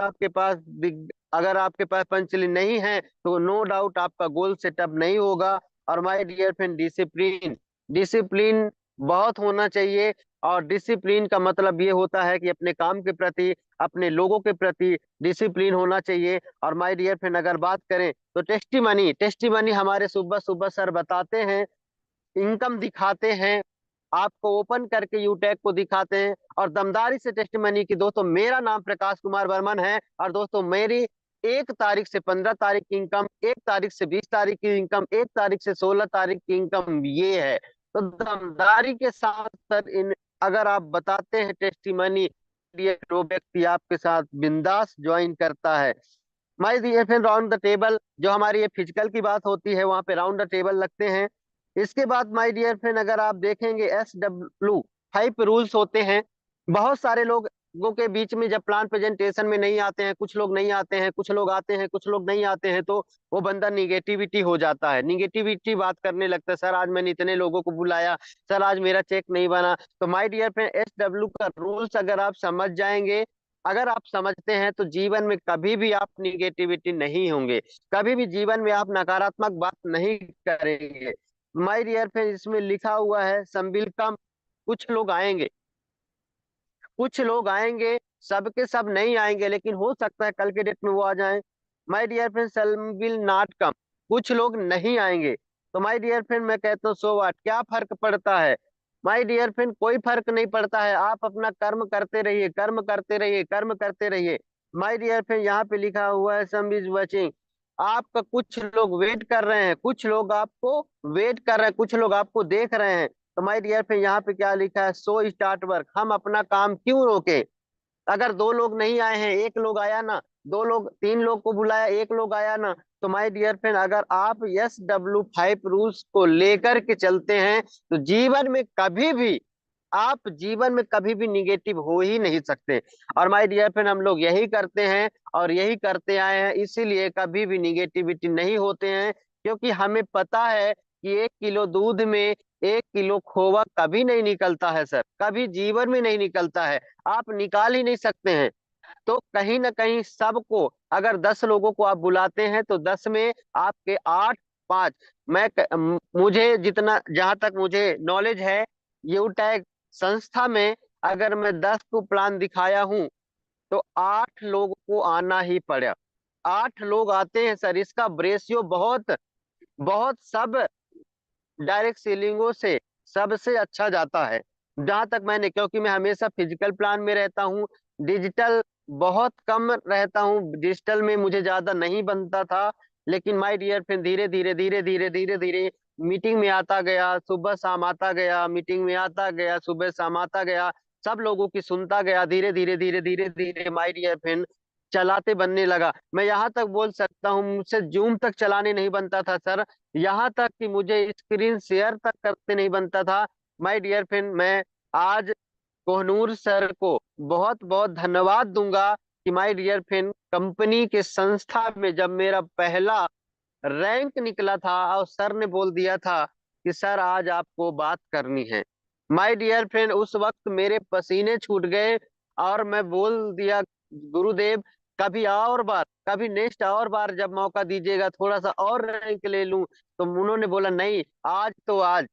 आपके पास पंचली नहीं है तो नो डाउट आपका गोल सेटअप नहीं होगा। और my dear friend discipline, discipline बहुत होना चाहिए। और डिसिप्लिन का मतलब ये होता है कि अपने काम के प्रति, अपने लोगों के प्रति डिसिप्लिन होना चाहिए। और माय डियर फ्रेंड अगर बात करें तो टेस्टिमनी, टेस्टिमनी हमारे सुबह सुबह सर बताते हैं, इनकम दिखाते हैं, आपको ओपन करके यूटैग को दिखाते हैं और दमदारी से टेस्टिमनी की। दोस्तों मेरा नाम प्रकाश कुमार वर्मन है, और दोस्तों मेरी 1 तारीख से 15 तारीख की इनकम, 1 तारीख से 20 तारीख की इनकम, 1 तारीख से 16 तारीख की इनकम ये है। तो दमदारी के साथ सर इन अगर आप बताते हैं टेस्टिमनी, ये जो व्यक्ति आपके साथ बिंदास ज्वाइन करता है। My dear friend round the table, जो हमारी ये फिजिकल की बात होती है वहां पे राउंड द टेबल लगते हैं। इसके बाद माय डियर फ्रेंड अगर आप देखेंगे SW5 रूल्स होते हैं। बहुत सारे लोगों के बीच में जब प्लान प्रेजेंटेशन में नहीं आते हैं, कुछ लोग नहीं आते हैं, कुछ लोग आते हैं, कुछ लोग नहीं आते हैं, तो वो बंदा निगेटिविटी हो जाता है, निगेटिविटी बात करने लगता है, सर आज मैंने इतने लोगों को बुलाया, सर आज मेरा चेक नहीं बना। तो माय डियर फ्रेंड SW का रूल्स अगर आप समझ जाएंगे, अगर आप समझते हैं, तो जीवन में कभी भी आप निगेटिविटी नहीं होंगे, कभी भी जीवन में आप नकारात्मक बात नहीं करेंगे। माय डियर फ्रेंड इसमें लिखा हुआ है संबिल कम, कुछ लोग आएंगे, कुछ लोग आएंगे, सबके सब नहीं आएंगे, लेकिन हो सकता है कल के डेट में वो आ जाएं। My dear friend some will not come, कुछ लोग नहीं आएंगे। तो माय डियर फ्रेंड मैं कहता हूँ सो व्हाट, क्या फर्क पड़ता है? माय डियर फ्रेंड कोई फर्क नहीं पड़ता है, आप अपना कर्म करते रहिए, कर्म करते रहिए, कर्म करते रहिए। माय डियर फ्रेंड यहाँ पे लिखा हुआ है सम इज वाचिंग, आपका कुछ लोग वेट कर रहे हैं, कुछ लोग आपको वेट कर रहे हैं, कुछ लोग आपको देख रहे हैं। तो माय डियर फ्रेंड यहाँ पे क्या लिखा है, सो स्टार्ट वर्क, हम अपना काम क्यों रोके? अगर 2 लोग नहीं आए हैं, एक लोग आया ना, 2 लोग 3 लोग को बुलाया, एक लोग आया ना, तो माय डियर फ्रेंड अगर आप SW5 रूल्स को लेकर के चलते हैं, तो जीवन में कभी भी निगेटिव हो ही नहीं सकते। और माय डियर फ्रेंड हम लोग यही करते हैं और यही करते आए हैं, इसीलिए कभी भी निगेटिविटी नहीं होते हैं। क्योंकि हमें पता है कि 1 किलो दूध में 1 किलो खोवा कभी नहीं निकलता है सर, कभी जीवन में नहीं निकलता है, आप निकाल ही नहीं सकते हैं। तो कहीं ना कहीं सबको, अगर 10 लोगों को आप बुलाते हैं तो 10 में आपके 8, 5, मुझे जितना, जहां तक मुझे नॉलेज है, यूटैग संस्था में अगर मैं 10 को प्लान दिखाया हूं तो 8 लोगों को आना ही पड़ा, 8 लोग आते हैं सर। इसका रेशियो बहुत बहुत सब डायरेक्ट सीलिंगों से सबसे अच्छा जाता है। जहां तक मैंने, क्योंकि मैं हमेशा फिजिकल प्लान में रहता हूँ, डिजिटल बहुत कम रहता हूँ, डिजिटल में मुझे ज्यादा नहीं बनता था। लेकिन माय डियर फ्रेंड धीरे धीरे धीरे धीरे धीरे धीरे मीटिंग में आता गया, सुबह शाम आता गया, मीटिंग में आता गया, सुबह शाम आता गया, सब लोगों की सुनता गया, धीरे धीरे धीरे धीरे धीरे माय डियर फ्रेंड चलाते बनने लगा। मैं यहाँ तक बोल सकता हूँ मुझसे जूम तक चलाने नहीं बनता था सर, यहाँ तक कि मुझे स्क्रीन शेयर तक करते नहीं बनता था। माय डियर फ्रेंड मैं आज कोहनूर सर को बहुत बहुत धन्यवाद दूंगा कि माय डियर फ्रेंड, कंपनी के संस्था में जब मेरा पहला रैंक निकला था और सर ने बोल दिया था कि सर आज आपको बात करनी है, माय डियर फ्रेंड, उस वक्त मेरे पसीने छूट गए और मैं बोल दिया गुरुदेव कभी और बार, कभी नेक्स्ट और बार जब मौका दीजिएगा थोड़ा सा और रैंक ले लूं। तो उन्होंने बोला नहीं, आज तो आज।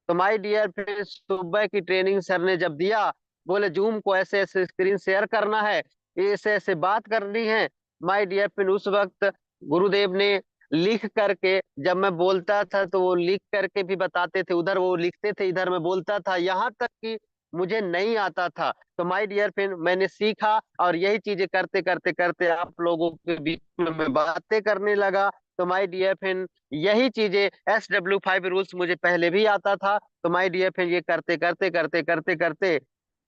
तो माय डियर फ्रेंड, सुबह की ट्रेनिंग सर ने जब दिया, बोले जूम को ऐसे ऐसे स्क्रीन शेयर करना है, ऐसे ऐसे बात करनी है। माय डियर फ्रेंड, उस वक्त गुरुदेव ने लिख करके, जब मैं बोलता था तो वो लिख करके भी बताते थे, उधर वो लिखते थे इधर मैं बोलता था, यहाँ तक कि मुझे नहीं आता था। तो माय डियर फ्रेंड, मैंने सीखा और यही चीजें करते करते करते आप लोगों के बीच में मैं बातें करने लगा। तो माय डियर फ्रेंड, यही चीजें SW5 रूल्स मुझे पहले भी आता था। तो माय डियर फ्रेंड, ये करते करते करते करते करते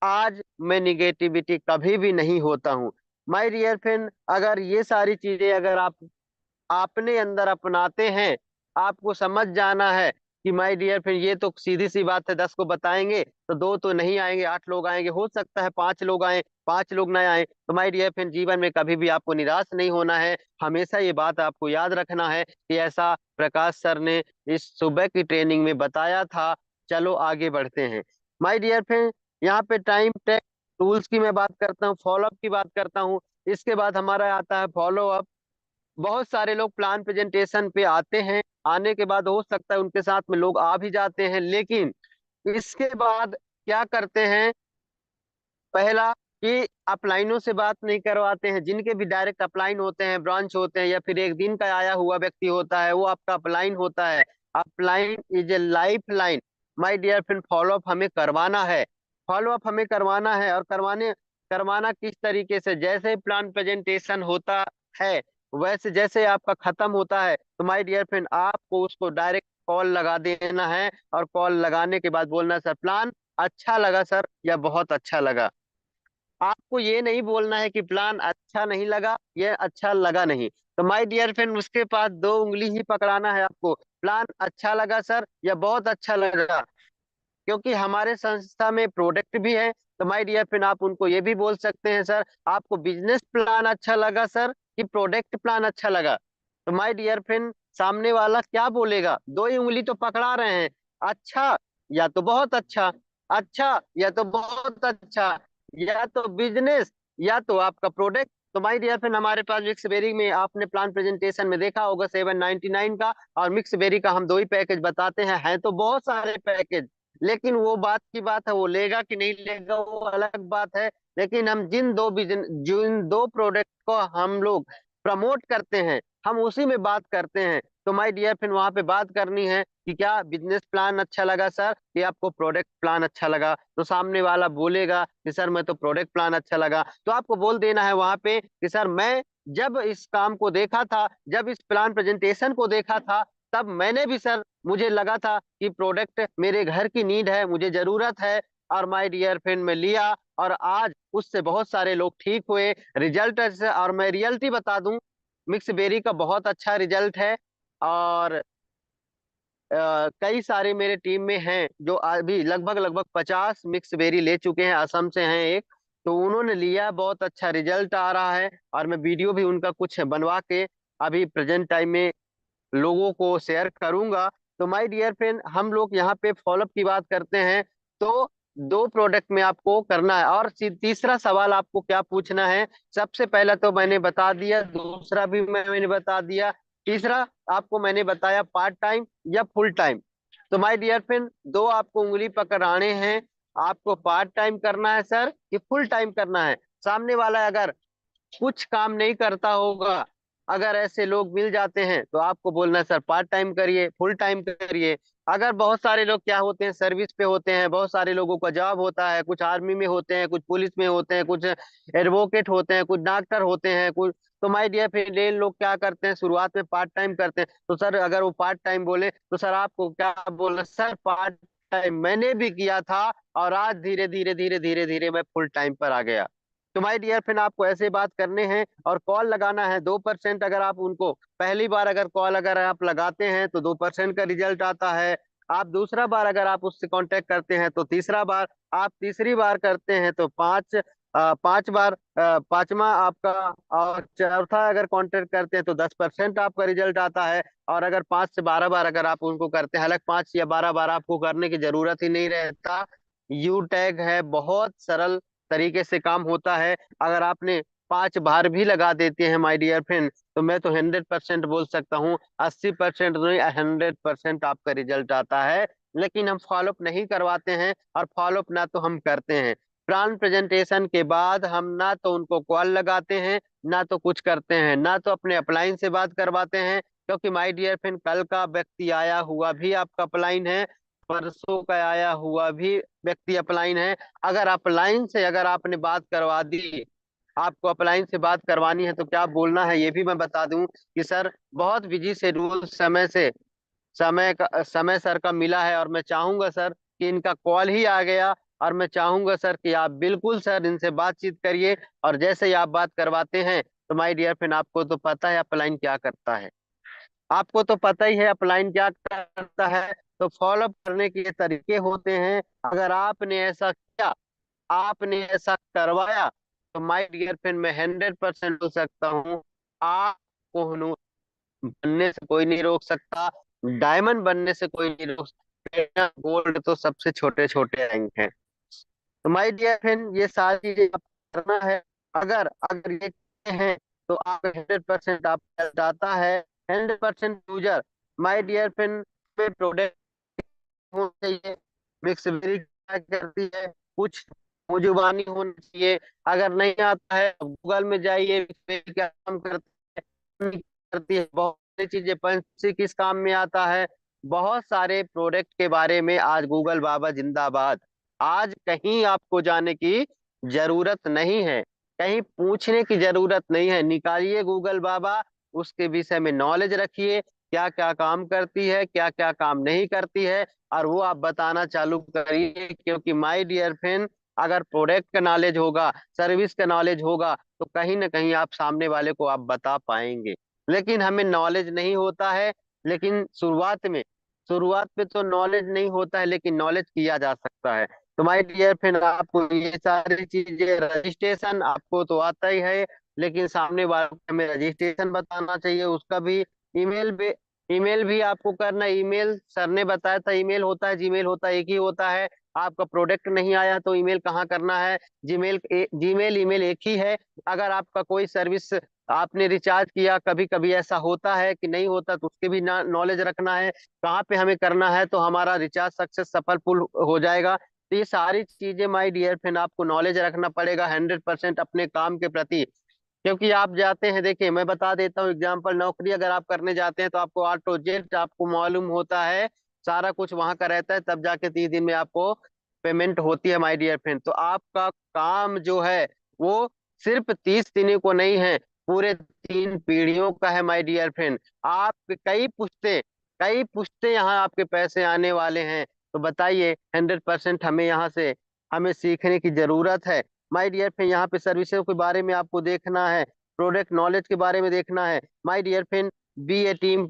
आज मैं निगेटिविटी कभी भी नहीं होता हूँ। माय डियर फ्रेंड, अगर ये सारी चीजें अगर आप अपने अंदर अपनाते हैं, आपको समझ जाना है कि माय डियर फ्रेंड ये तो सीधी सी बात है, 10 को बताएंगे तो 2 तो नहीं आएंगे, 8 लोग आएंगे, हो सकता है 5 लोग आए, 5 लोग ना आए। तो माय डियर फ्रेंड, जीवन में कभी भी आपको निराश नहीं होना है, हमेशा ये बात आपको याद रखना है कि ऐसा प्रकाश सर ने इस सुबह की ट्रेनिंग में बताया था। चलो आगे बढ़ते हैं। माय डियर फ्रेंड, यहाँ पे टाइम टेक टूल्स की मैं बात करता हूँ, फॉलोअप की बात करता हूँ। इसके बाद हमारा आता है फॉलो अप। बहुत सारे लोग प्लान प्रेजेंटेशन पे आते हैं, आने के बाद हो सकता है उनके साथ में लोग आ भी जाते हैं, लेकिन इसके बाद क्या करते हैं, पहला कि अपलाइनों से बात नहीं करवाते हैं। जिनके भी डायरेक्ट अपलाइन होते हैं, ब्रांच होते हैं, या फिर एक दिन का आया हुआ व्यक्ति होता है, वो आपका अपलाइन होता है। Upline is a life line. My dear friend, follow up हमें करवाना है, फॉलोअप हमें करवाना है। और करवाना किस तरीके से, जैसे ही प्लान प्रेजेंटेशन होता है वैसे जैसे आपका खत्म होता है, तो माय डियर फ्रेंड आपको उसको डायरेक्ट कॉल लगा देना है। और कॉल लगाने के बाद बोलना, सर प्लान अच्छा लगा सर, या बहुत अच्छा लगा। आपको ये नहीं बोलना है कि प्लान अच्छा नहीं लगा, ये अच्छा लगा नहीं। तो माय डियर फ्रेंड, उसके पास 2 उंगली ही पकड़ाना है आपको, प्लान अच्छा लगा सर या बहुत अच्छा लगा। क्योंकि हमारे संस्था में प्रोडक्ट भी है। तो माय डियर फ्रेंड, आप उनको ये भी बोल सकते हैं, सर आपको बिजनेस प्लान अच्छा लगा सर कि प्रोडक्ट प्लान अच्छा लगा। तो माय डियर फ्रेंड, सामने वाला क्या बोलेगा, 2 ही उंगली तो पकड़ा रहे हैं, अच्छा या तो बहुत अच्छा, अच्छा या तो बहुत अच्छा, या तो बिजनेस या तो आपका प्रोडक्ट। तो माय डियर फ्रेंड, हमारे पास मिक्स बेरी में आपने प्लान प्रेजेंटेशन में देखा होगा 799 का और मिक्स बेरी का हम 2 ही पैकेज बताते हैं तो बहुत सारे पैकेज। लेकिन वो बात की बात है, वो लेगा कि नहीं लेगा वो अलग बात है। लेकिन हम जिन 2 प्रोडक्ट को हम लोग प्रमोट करते हैं, हम उसी में बात करते हैं। तो माय डियर फ्रेंड, वहां पे बात करनी है कि क्या बिजनेस प्लान अच्छा लगा सर कि आपको प्रोडक्ट प्लान अच्छा लगा। तो सामने वाला बोलेगा कि सर मैं तो प्रोडक्ट प्लान अच्छा लगा, तो आपको बोल देना है वहां पे कि सर मैं जब इस काम को देखा था, जब इस प्लान प्रेजेंटेशन को देखा था, तब मैंने भी सर, मुझे लगा था कि प्रोडक्ट मेरे घर की नीड है, मुझे जरूरत है। और माय डियर फ्रेंड, मैं लिया और आज उससे बहुत सारे लोग ठीक हुए, रिजल्ट से। और मैं रियलिटी बता दूं, मिक्स बेरी का बहुत अच्छा रिजल्ट है। और कई सारे मेरे टीम में हैं जो अभी लगभग लगभग 50 मिक्स बेरी ले चुके हैं, असम से हैं एक, तो उन्होंने लिया, बहुत अच्छा रिजल्ट आ रहा है। और मैं वीडियो भी उनका कुछ बनवा के अभी प्रेजेंट टाइम में लोगों को शेयर करूंगा। तो माय डियर फ्रेंड, हम लोग यहाँ पे फॉलोअप की बात करते हैं, तो 2 प्रोडक्ट में आपको करना है। और तीसरा सवाल आपको क्या पूछना है, सबसे पहला तो मैंने बता दिया, दूसरा भी मैंने बता दिया, तीसरा आपको मैंने बताया पार्ट टाइम या फुल टाइम। तो माय डियर फ्रेंड, 2 आपको उंगली पकड़ाने हैं, आपको पार्ट टाइम करना है सर कि फुल टाइम करना है। सामने वाला अगर कुछ काम नहीं करता होगा, अगर ऐसे लोग मिल जाते हैं, तो आपको बोलना है सर पार्ट टाइम करिए, फुल टाइम करिए। अगर बहुत सारे लोग क्या होते हैं, सर्विस पे होते हैं, बहुत सारे लोगों का जॉब होता है, कुछ आर्मी में होते हैं, कुछ पुलिस में होते हैं, कुछ एडवोकेट होते हैं, कुछ डॉक्टर होते हैं, कुछ, तो माय डियर फ्रेंड ये लोग क्या करते हैं, शुरुआत में पार्ट टाइम करते हैं। तो सर अगर वो पार्ट टाइम बोले तो सर आपको क्या बोलना, सर पार्ट टाइम मैंने भी किया था और आज धीरे धीरे धीरे धीरे धीरे मैं फुल टाइम पर आ गया। तो माय डियर फ्रेंड, आपको ऐसे बात करने हैं और कॉल लगाना है 2%। अगर आप उनको पहली बार अगर कॉल अगर आप लगाते हैं तो 2% का रिजल्ट आता है। आप दूसरा बार अगर आप उससे कांटेक्ट करते हैं तो तीसरा बार, आप तीसरी बार करते हैं तो 5 5 बार, पांचवा आपका, और चौथा अगर कांटेक्ट करते हैं तो 10% आपका रिजल्ट आता है। और अगर 5 से 12 बार अगर आप उनको करते हैं, हालांकि 5 या 12 बार आपको करने की जरूरत ही नहीं रहता। यू टैग है, बहुत सरल तरीके से काम होता है। अगर आपने 5 बार भी लगा देते हैं माय डियर फ्रेंड, तो मैं तो 100% बोल सकता हूँ, 80% नहीं 100% आपका रिजल्ट आता है। लेकिन हम फॉलोअप नहीं करवाते हैं, और फॉलोअप ना तो हम करते हैं। प्लान प्रेजेंटेशन के बाद हम ना तो उनको कॉल लगाते हैं, ना तो कुछ करते हैं, ना तो अपने अपलाइन से बात करवाते हैं। क्योंकि माय डियर फ्रेंड, कल का व्यक्ति आया हुआ भी आपका अपलाइन है, परसों का आया हुआ भी व्यक्ति अपलाइन है। अगर अपलाइन से अगर आपने बात करवा दी, आपको अपलाइन से बात करवानी है, तो क्या बोलना है ये भी मैं बता दूं कि सर बहुत बिजी शेड्यूल समय सर का मिला है, और मैं चाहूंगा सर कि इनका कॉल ही आ गया, और मैं चाहूंगा सर कि आप बिल्कुल सर इनसे बातचीत करिए। और जैसे ही आप बात करवाते हैं, तो माय डियर फ्रेंड, आपको तो पता है अपलाइन क्या करता है, आपको तो पता ही है अपलाइन क्या करता है। तो फॉलोअप करने के ये तरीके होते हैं। अगर आपने ऐसा किया, आपने ऐसा करवाया, तो माय डियर फ्रेंड, मैं 100% बोल सकता हूँ, आपको बनने से कोई नहीं रोक सकता, डायमंड बनने से कोई नहीं रोक सकता। गोल्ड तो सबसे छोटे छोटे रैंक हैं। तो माय डियर फ्रेंड, ये सारी चीजें आपको करना है। अगर अगर ये चीजें हैं, तो आप 100% आप आता है। 100% यूजर माय डियर फ्रेंड पे प्रोडक्ट होना चाहिए, मिक्स वेरी करती है, कुछ जुबानी होनी चाहिए। अगर नहीं आता है, गूगल में जाइए, क्या काम करती है, बहुत सारी चीजें, पंछी किस काम में आता है, बहुत सारे प्रोडक्ट के बारे में आज गूगल बाबा जिंदाबाद। आज कहीं आपको जाने की जरूरत नहीं है, कहीं पूछने की जरूरत नहीं है। निकालिए गूगल बाबा, उसके विषय में नॉलेज रखिए, क्या क्या काम करती है, क्या क्या काम नहीं करती है, और वो आप बताना चालू करिए। क्योंकि माय डियर फ्रेंड, अगर प्रोडक्ट का नॉलेज होगा, सर्विस का नॉलेज होगा, तो कहीं ना कहीं आप सामने वाले को आप बता पाएंगे। लेकिन हमें नॉलेज नहीं होता है, लेकिन शुरुआत पे तो नॉलेज नहीं होता है, लेकिन नॉलेज किया जा सकता है। तो माय डियर फ्रेंड, आपको ये सारी चीजें, रजिस्ट्रेशन आपको तो आता ही है, लेकिन सामने वाले को हमें रजिस्ट्रेशन बताना चाहिए, उसका भी ईमेल भी ईमेल भी आपको करना है। ईमेल सर ने बताया था, ईमेल होता है, जीमेल होता है, एक ही होता है। आपका प्रोडक्ट नहीं आया तो ईमेल कहाँ करना है, जीमेल ईमेल एक ही है। अगर आपका कोई सर्विस आपने रिचार्ज किया, कभी कभी ऐसा होता है कि नहीं होता, तो उसके भी नॉलेज रखना है, कहाँ पे हमें करना है तो हमारा रिचार्ज सक्सेस सफलफुल हो जाएगा। तो ये सारी चीजें माय डियर फ्रेंड, आपको नॉलेज रखना पड़ेगा 100% अपने काम के प्रति। क्योंकि आप जाते हैं, देखिए मैं बता देता हूँ एग्जाम्पल, नौकरी अगर आप करने जाते हैं, तो आपको ऑटो जेट आपको मालूम होता है, सारा कुछ वहां का रहता है, तब जाके 30 दिन में आपको पेमेंट होती है माय डियर फ्रेंड। तो आपका काम जो है, वो सिर्फ 30 दिनों को नहीं है, पूरे 3 पीढ़ियों का है माय डियर फ्रेंड। आप कई पुश्ते यहाँ आपके पैसे आने वाले हैं। तो बताइए, 100% हमें यहाँ से हमें सीखने की जरूरत है माय डियर फ्रेंड। यहाँ पे सर्विसेज के बारे में आपको देखना है, प्रोडक्ट नॉलेज के बारे में देखना है my dear friend. Be a team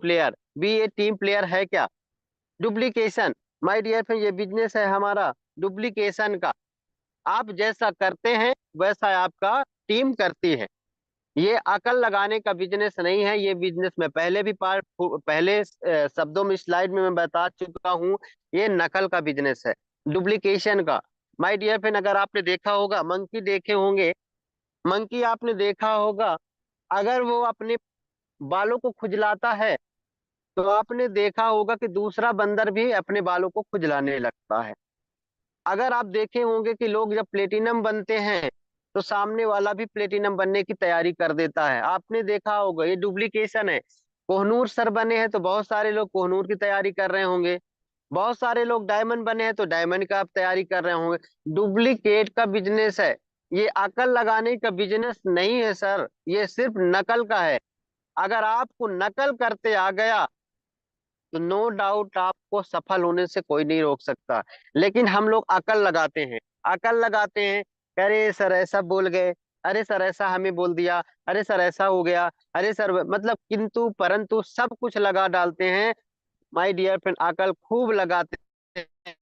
player है क्या? डुप्लीकेशन, माय डियर फ्रेंड, ये बिजनेस है हमारा डुप्लीकेशन का। आप जैसा करते हैं, वैसा आपका टीम करती है। ये अकल लगाने का बिजनेस नहीं है, ये बिजनेस मैं पहले भी पहले शब्दों में, स्लाइड में मैं बता चुका हूँ, ये नकल का बिजनेस है, डुप्लीकेशन का। माय डियर फ्रेंड, अगर आपने देखा होगा, मंकी देखे होंगे, मंकी आपने देखा होगा, अगर वो अपने बालों को खुजलाता है, तो आपने देखा होगा कि दूसरा बंदर भी अपने बालों को खुजलाने लगता है। अगर आप देखे होंगे कि लोग जब प्लेटिनम बनते हैं, तो सामने वाला भी प्लेटिनम बनने की तैयारी कर देता है, आपने देखा होगा, ये डुप्लीकेशन है। कोहनूर सर बने हैं, तो बहुत सारे लोग कोहनूर की तैयारी कर रहे होंगे, बहुत सारे लोग डायमंड बने हैं, तो डायमंड का आप तैयारी कर रहे होंगे। डुप्लीकेट का बिजनेस है, ये अकल लगाने का बिजनेस नहीं है सर, ये सिर्फ नकल का है। अगर आपको नकल करते आ गया, तो नो डाउट आपको सफल होने से कोई नहीं रोक सकता। लेकिन हम लोग अकल लगाते हैं, अरे सर ऐसा बोल गए, अरे सर ऐसा हमें बोल दिया, अरे सर ऐसा हो गया, अरे सर, मतलब किंतु परंतु सब कुछ लगा डालते हैं। माय डियर फ्रेंड, अकल खूब लगाते हैं,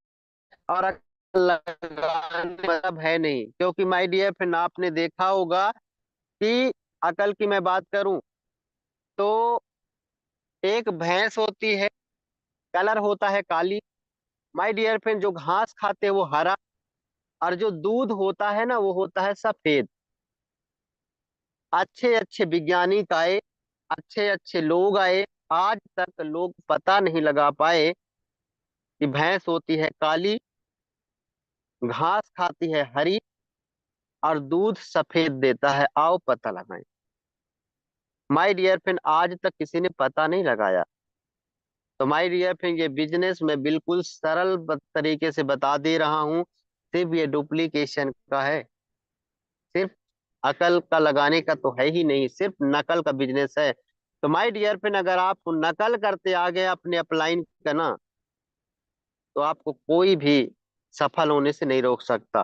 और लगाने मतलब है नहीं, क्योंकि माय डियर फ्रेंड आपने देखा होगा कि अकल की मैं बात करूं तो एक भैंस होती है, कलर होता है काली। माय डियर फ्रेंड जो घास खाते हैं वो हरा, और जो दूध होता है ना वो होता है सफेद। अच्छे अच्छे वैज्ञानिक आए, अच्छे अच्छे लोग आए, आज तक लोग पता नहीं लगा पाए कि भैंस होती है काली, घास खाती है हरी, और दूध सफेद देता है। आओ पता लगाएं। माय डियर फ्रेंड आज तक किसी ने पता नहीं लगाया। तो माय डियर फ्रेंड ये बिजनेस मैं बिल्कुल सरल तरीके से बता दे रहा हूँ। सिर्फ ये डुप्लीकेशन का है, सिर्फ अकल का लगाने का तो है ही नहीं, सिर्फ नकल का बिजनेस है। तो माय डियर फ्रेंड अगर आप नकल करते आ गए अपने अपलाइन का ना, तो आपको कोई भी सफल होने से नहीं रोक सकता।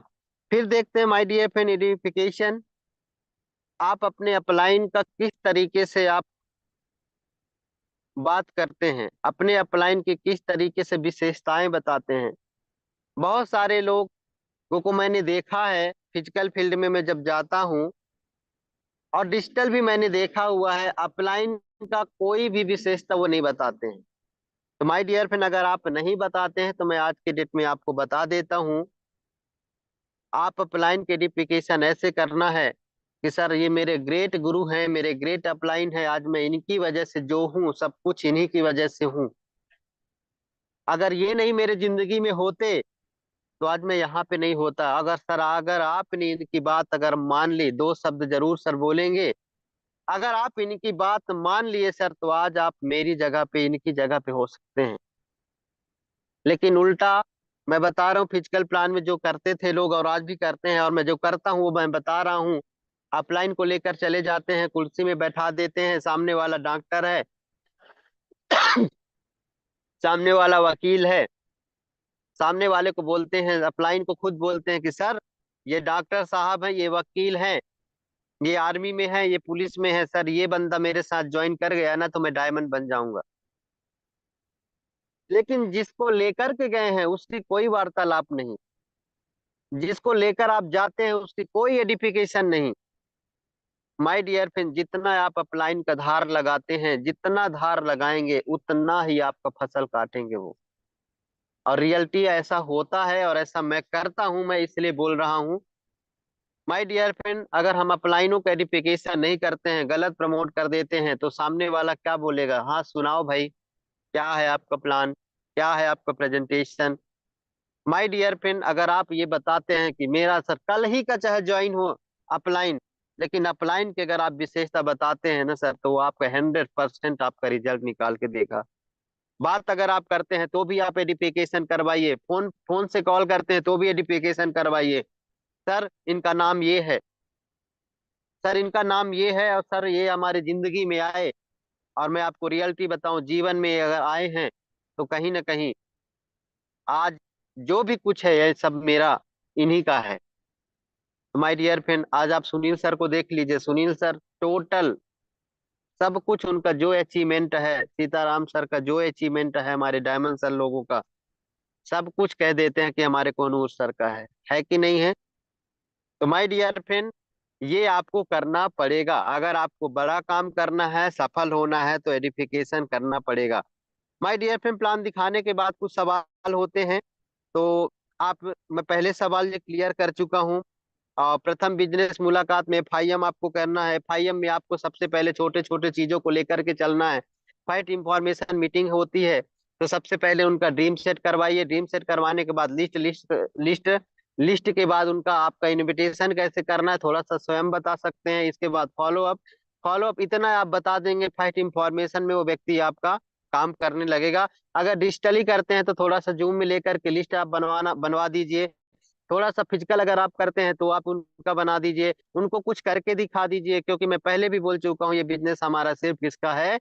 फिर देखते हैं माय डियर फ्रेंड आइडेंटिफिकेशन। आप अपने अपलाइन का किस तरीके से आप बात करते हैं, अपने अपलाइन की किस तरीके से विशेषताएं बताते हैं। बहुत सारे लोगों को मैंने देखा है फिजिकल फील्ड में मैं जब जाता हूं, और डिजिटल भी मैंने देखा हुआ है, अपलाइन का कोई भी विशेषता वो नहीं बताते हैं। तो माय डियर फ्रेंड अगर आप नहीं बताते हैं तो मैं आज के डेट में आपको बता देता हूं। आप अपलाइन के आइडेंटिफिकेशन ऐसे करना है कि सर ये मेरे ग्रेट गुरु हैं, मेरे ग्रेट अपलाइन है, आज मैं इनकी वजह से जो हूँ सब कुछ इन्हीं की वजह से हूँ। अगर ये नहीं मेरे जिंदगी में होते तो आज मैं यहाँ पे नहीं होता। अगर सर अगर आपने इनकी बात अगर मान ली, दो शब्द जरूर सर बोलेंगे, अगर आप इनकी बात मान लिए सर तो आज आप मेरी जगह पे इनकी जगह पे हो सकते हैं। लेकिन उल्टा मैं बता रहा हूँ, फिजिकल प्लान में जो करते थे लोग और आज भी करते हैं, और मैं जो करता हूँ वो मैं बता रहा हूँ। अपलाइन को लेकर चले जाते हैं, कुर्सी में बैठा देते हैं, सामने वाला डॉक्टर है, सामने वाला वकील है, सामने वाले को बोलते हैं, अपलाइन को खुद बोलते हैं कि सर ये डॉक्टर साहब हैं, ये वकील हैं, ये आर्मी में है, ये पुलिस में है, सर ये बंदा मेरे साथ ज्वाइन कर गया ना तो मैं डायमंड बन जाऊंगा। लेकिन जिसको लेकर के गए हैं उसकी कोई वार्तालाप नहीं, जिसको लेकर आप जाते हैं उसकी कोई एडिफिकेशन नहीं। माय डियर फ्रेंड जितना आप अपलाइन का धार लगाते हैं, जितना धार लगाएंगे उतना ही आपका फसल काटेंगे वो। और रियलिटी ऐसा होता है और ऐसा मैं करता हूं, मैं इसलिए बोल रहा हूं। माय डियर फ्रेंड अगर हम अपलाइनों का एडिफिकेशन नहीं करते हैं, गलत प्रमोट कर देते हैं, तो सामने वाला क्या बोलेगा, हाँ सुनाओ भाई, क्या है आपका प्लान, क्या है आपका प्रेजेंटेशन। माय डियर फ्रेंड अगर आप ये बताते हैं कि मेरा सर कल ही का चाहे ज्वाइन हो अपलाइन, लेकिन अपलाइन की अगर आप विशेषता बताते हैं ना सर, तो वो आपका 100% आपका रिजल्ट निकाल के देगा। बात अगर आप करते हैं तो भी आप एडिफिकेशन करवाइए, फोन फोन से कॉल करते हैं तो भी एडिफिकेशन करवाइए। सर इनका नाम ये है, सर इनका नाम ये है, और सर ये हमारी जिंदगी में आए। और मैं आपको रियलिटी बताऊं, जीवन में अगर आए हैं तो कहीं ना कहीं आज जो भी कुछ है ये सब मेरा इन्हीं का है। तो माय डियर फ्रेंड आज आप सुनील सर को देख लीजिए, सुनील सर टोटल सब कुछ उनका जो अचीवमेंट है, सीताराम सर का जो अचीवमेंट है, हमारे डायमंड सर लोगों का, सब कुछ कह देते हैं कि हमारे कोनूर सर का है कि नहीं है। तो माय डियर फ्रेंड ये आपको करना पड़ेगा, अगर आपको बड़ा काम करना है, सफल होना है तो एडिफिकेशन करना पड़ेगा। माय डियर फ्रेंड प्लान दिखाने के बाद कुछ सवाल होते हैं, तो आप मैं पहले सवाल ये क्लियर कर चुका हूँ। प्रथम बिजनेस मुलाकात में एफआईएम आपको करना है। एफआईएम में आपको सबसे पहले छोटे छोटे चीजों को लेकर के चलना है। फाइट इंफॉर्मेशन मीटिंग होती है, तो सबसे पहले उनका ड्रीम सेट करवाइए, ड्रीम सेट करवाने के बाद लिस्ट लिस्ट लिस्ट लिस्ट के बाद उनका आपका इनविटेशन कैसे करना है थोड़ा सा स्वयं बता सकते हैं। इसके बाद फॉलो अप, फॉलो अप इतना आप बता देंगे, फाइट इंफॉर्मेशन में वो व्यक्ति आपका काम करने लगेगा। अगर डिजिटली करते हैं तो थोड़ा सा जूम में लेकर के लिस्ट आप बनवा दीजिए। थोड़ा सा फिजिकल अगर आप करते हैं तो आप उनका बना दीजिए, उनको कुछ करके दिखा दीजिए, क्योंकि मैं पहले भी बोल चुका हूँ ये बिजनेस हमारा सिर्फ किसका है,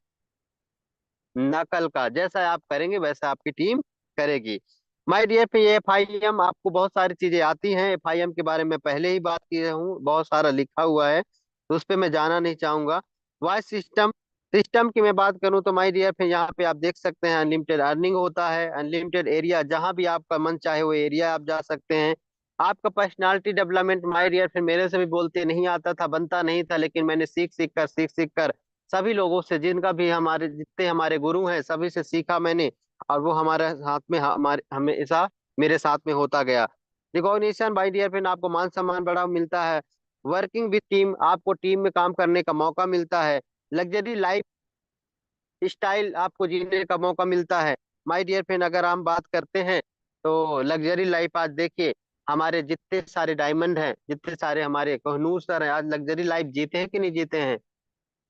नकल का। जैसा आप करेंगे वैसा आपकी टीम करेगी। माय डियर पे ये एफआईएम आपको बहुत सारी चीजें आती हैं, एफआईएम के बारे में पहले ही बात की हूँ, बहुत सारा लिखा हुआ है तो उस पर मैं जाना नहीं चाहूंगा। वॉइस सिस्टम सिस्टम की मैं बात करूं तो माय डियर फ्रेंड, यहाँ पे आप देख सकते हैं अनलिमिटेड अर्निंग होता है, अनलिमिटेड एरिया, जहां भी आपका मन चाहे वो एरिया आप जा सकते हैं। आपका personality development my dear friend, मेरे से भी बोलते नहीं आता था, बनता नहीं था, लेकिन मैंने सीख सीख कर सभी लोगों से, जिनका भी हमारे जितने हमारे गुरु हैं सभी से सीखा मैंने, और वो हमारे साथ में हमारे हमेशा मेरे साथ में होता गया। रिकॉग्निशन माय डियर फ्रेंड, आपको मान सम्मान बड़ा मिलता है। वर्किंग विद टीम, आपको टीम में काम करने का मौका मिलता है। लग्जरी लाइफ स्टाइल आपको जीने का मौका मिलता है। माय डियर फ्रेंड, अगर हम बात करते हैं तो लग्जरी लाइफ, आज देखिए हमारे जितने सारे डायमंड हैं, जितने सारे हमारे कोहनूर सर हैं, आज लग्जरी लाइफ जीते हैं कि नहीं जीते हैं?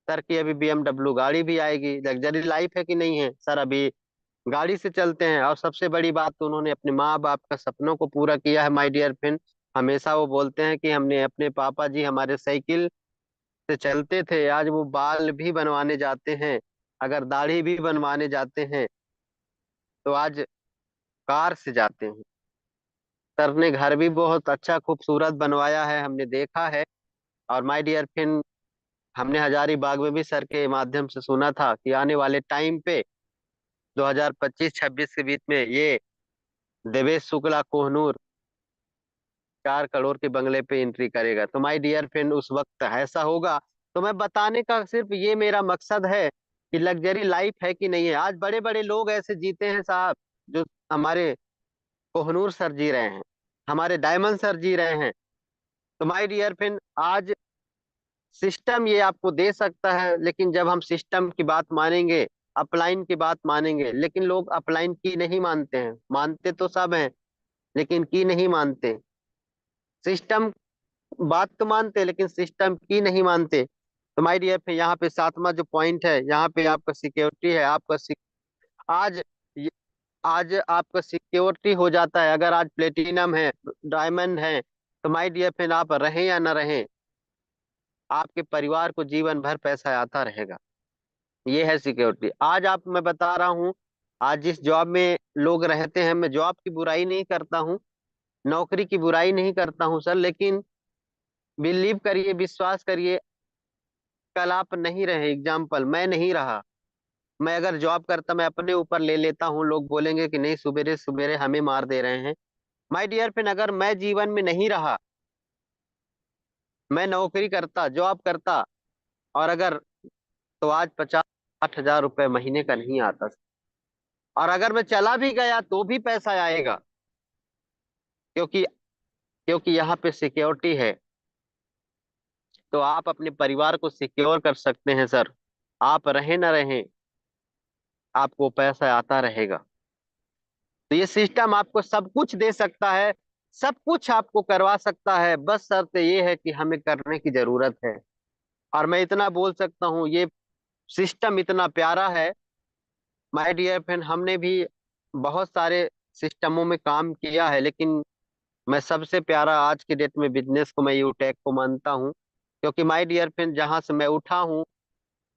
सर की अभी BMW गाड़ी भी आएगी, लग्जरी लाइफ है कि नहीं है? सर अभी गाड़ी से चलते हैं, और सबसे बड़ी बात तो उन्होंने अपने माँ बाप का सपनों को पूरा किया है माय डियर फ्रेंड। हमेशा वो बोलते हैं कि हमने अपने पापा जी हमारे साइकिल से चलते थे, आज वो बाल भी बनवाने जाते हैं, अगर दाढ़ी भी बनवाने जाते हैं तो आज कार से जाते हैं। सर ने घर भी बहुत अच्छा खूबसूरत बनवाया है, हमने देखा है। और माय डियर फ्रेंड, हमने हजारीबाग में भी सर के माध्यम से सुना था कि आने वाले टाइम पे 2025-26 के बीच में ये देवेश शुक्ला कोहनूर 4 करोड़ के बंगले पे एंट्री करेगा। तो माय डियर फ्रेंड, उस वक्त ऐसा होगा। तो मैं बताने का सिर्फ ये मेरा मकसद है कि लग्जरी लाइफ है कि नहीं है। आज बड़े बड़े लोग ऐसे जीते हैं साहब, जो हमारे कोहनूर सर जी रहे हैं, हमारे डायमंड सर जी रहे हैं। तो माय डियर फ्रेंड, आज सिस्टम ये आपको दे सकता है, लेकिन जब हम सिस्टम की बात मानेंगे, अपलाइन की बात मानेंगे, लेकिन लोग अपलाइन की नहीं मानते हैं, मानते तो सब हैं लेकिन की नहीं मानते। सिस्टम बात तो मानते हैं लेकिन सिस्टम की नहीं मानते। तो माय डियर फ्रेंड, यहाँ पे सातवां जो पॉइंट है, यहाँ पे आपका सिक्योरिटी है। आज आज आपका सिक्योरिटी हो जाता है। अगर आज प्लेटिनम है, डायमंड है, तो माय डियर फ्रेंड, आप रहें या ना रहें, आपके परिवार को जीवन भर पैसा आता रहेगा। ये है सिक्योरिटी। आज आप, मैं बता रहा हूँ, आज जिस जॉब में लोग रहते हैं, मैं जॉब की बुराई नहीं करता हूँ, नौकरी की बुराई नहीं करता हूँ सर, लेकिन बिलीव करिए, विश्वास करिए, कल आप नहीं रहे, एग्जाम्पल मैं नहीं रहा, मैं अगर जॉब करता, मैं अपने ऊपर ले लेता हूँ, लोग बोलेंगे कि नहीं सुबेरे सुबेरे हमें मार दे रहे हैं। माय डियर फ्रेंड, अगर मैं जीवन में नहीं रहा, मैं नौकरी करता, जॉब करता, और अगर, तो आज 50-60 हजार रुपए महीने का नहीं आता। और अगर मैं चला भी गया तो भी पैसा आएगा, क्योंकि क्योंकि यहाँ पे सिक्योरिटी है। तो आप अपने परिवार को सिक्योर कर सकते हैं सर। आप रहें ना रहें, आपको पैसा आता रहेगा। तो ये सिस्टम आपको सब कुछ दे सकता है, सब कुछ आपको करवा सकता है, बस शर्त ये है कि हमें करने की जरूरत है। और मैं इतना बोल सकता हूँ, ये सिस्टम इतना प्यारा है माय डियर फ्रेंड, हमने भी बहुत सारे सिस्टमों में काम किया है, लेकिन मैं सबसे प्यारा आज के डेट में बिजनेस को, मैं यूटेक को मानता हूँ। क्योंकि माय डियर फ्रेंड, जहां से मैं उठा हूँ,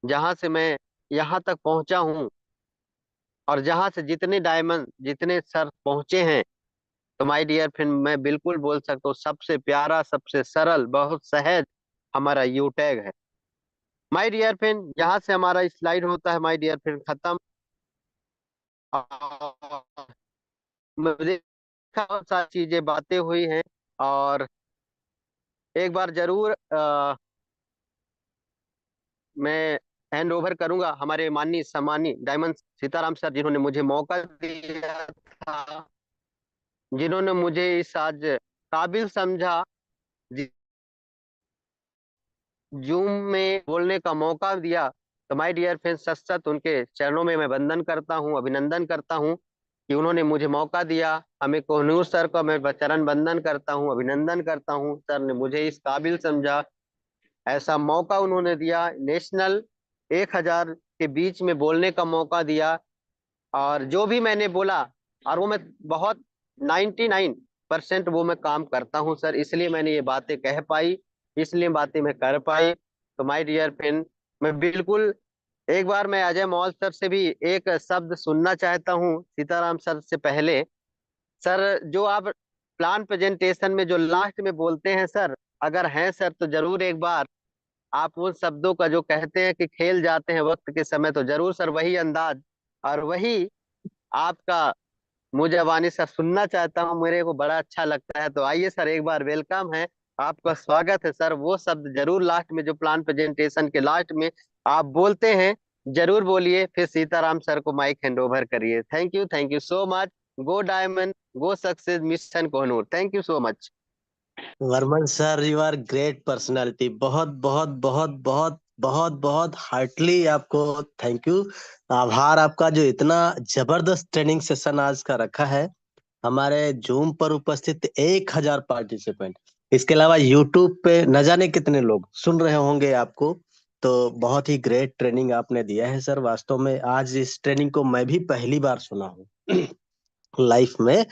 जहां से मैं यहाँ तक पहुंचा हूँ, और जहां से जितने डायमंड, जितने सर पहुंचे हैं, तो माय डियर फ्रेंड, मैं बिल्कुल बोल सकता हूँ सबसे प्यारा, सबसे सरल, बहुत सहज हमारा यूटैग है। माय डियर फ्रेंड, यहाँ से हमारा स्लाइड होता है माय डियर फ्रेंड खत्म। और मुझे बहुत सारी चीजें बातें हुई हैं, और एक बार जरूर मैं हैंड ओवर करूंगा हमारे माननीय सम्मानीय डायमंड सीताराम सर, जिन्होंने मुझे मौका दिया था, जिन्होंने मुझे इस आज काबिल समझा, जूम में बोलने का मौका दिया। तो माय डियर फ्रेंड, सच सच उनके चरणों में मैं वंदन करता हूँ, अभिनंदन करता हूँ कि उन्होंने मुझे मौका दिया। हमें कोहनूर सर का मैं चरण वंदन करता हूँ, अभिनंदन करता हूँ, सर ने मुझे इस काबिल समझा, ऐसा मौका उन्होंने दिया, नेशनल 1000 के बीच में बोलने का मौका दिया। और जो भी मैंने बोला, और वो मैं बहुत 99% वो मैं काम करता हूँ सर, इसलिए मैंने ये बातें कह पाई, इसलिए बातें मैं कर पाई। तो माय डियर फ्रेंड, मैं बिल्कुल, एक बार मैं अजय मौल सर से भी एक शब्द सुनना चाहता हूँ सीताराम सर से पहले। सर, जो आप प्लान प्रेजेंटेशन में जो लास्ट में बोलते हैं सर, अगर हैं सर तो जरूर एक बार आप उन शब्दों का जो कहते हैं कि खेल जाते हैं वक्त के समय, तो जरूर सर वही अंदाज और वही आपका मुझे सर सुनना चाहता हूँ, मेरे को बड़ा अच्छा लगता है। तो आइए सर, एक बार वेलकम है, आपका स्वागत है सर। वो शब्द जरूर लास्ट में, जो प्लान प्रेजेंटेशन के लास्ट में आप बोलते हैं, जरूर बोलिए, फिर सीताराम सर को माइक हैंड ओवर करिए। Thank you so much. Go diamond, go success, mission Kohinoor. Thank you so much. Varman sir, you are great personality. बहुत बहुत बहुत बहुत बहुत बहुत हार्टली आपको थैंक यू। आभार आपका, जो इतना जबरदस्त ट्रेनिंग सेशन आज का रखा है। हमारे जूम पर उपस्थित 1,000 पार्टिसिपेंट, इसके अलावा यूट्यूब पे न जाने कितने लोग सुन रहे होंगे आपको। तो बहुत ही ग्रेट ट्रेनिंग आपने दिया है सर। वास्तव में आज इस ट्रेनिंग को मैं भी पहली बार सुना हूँ लाइफ में।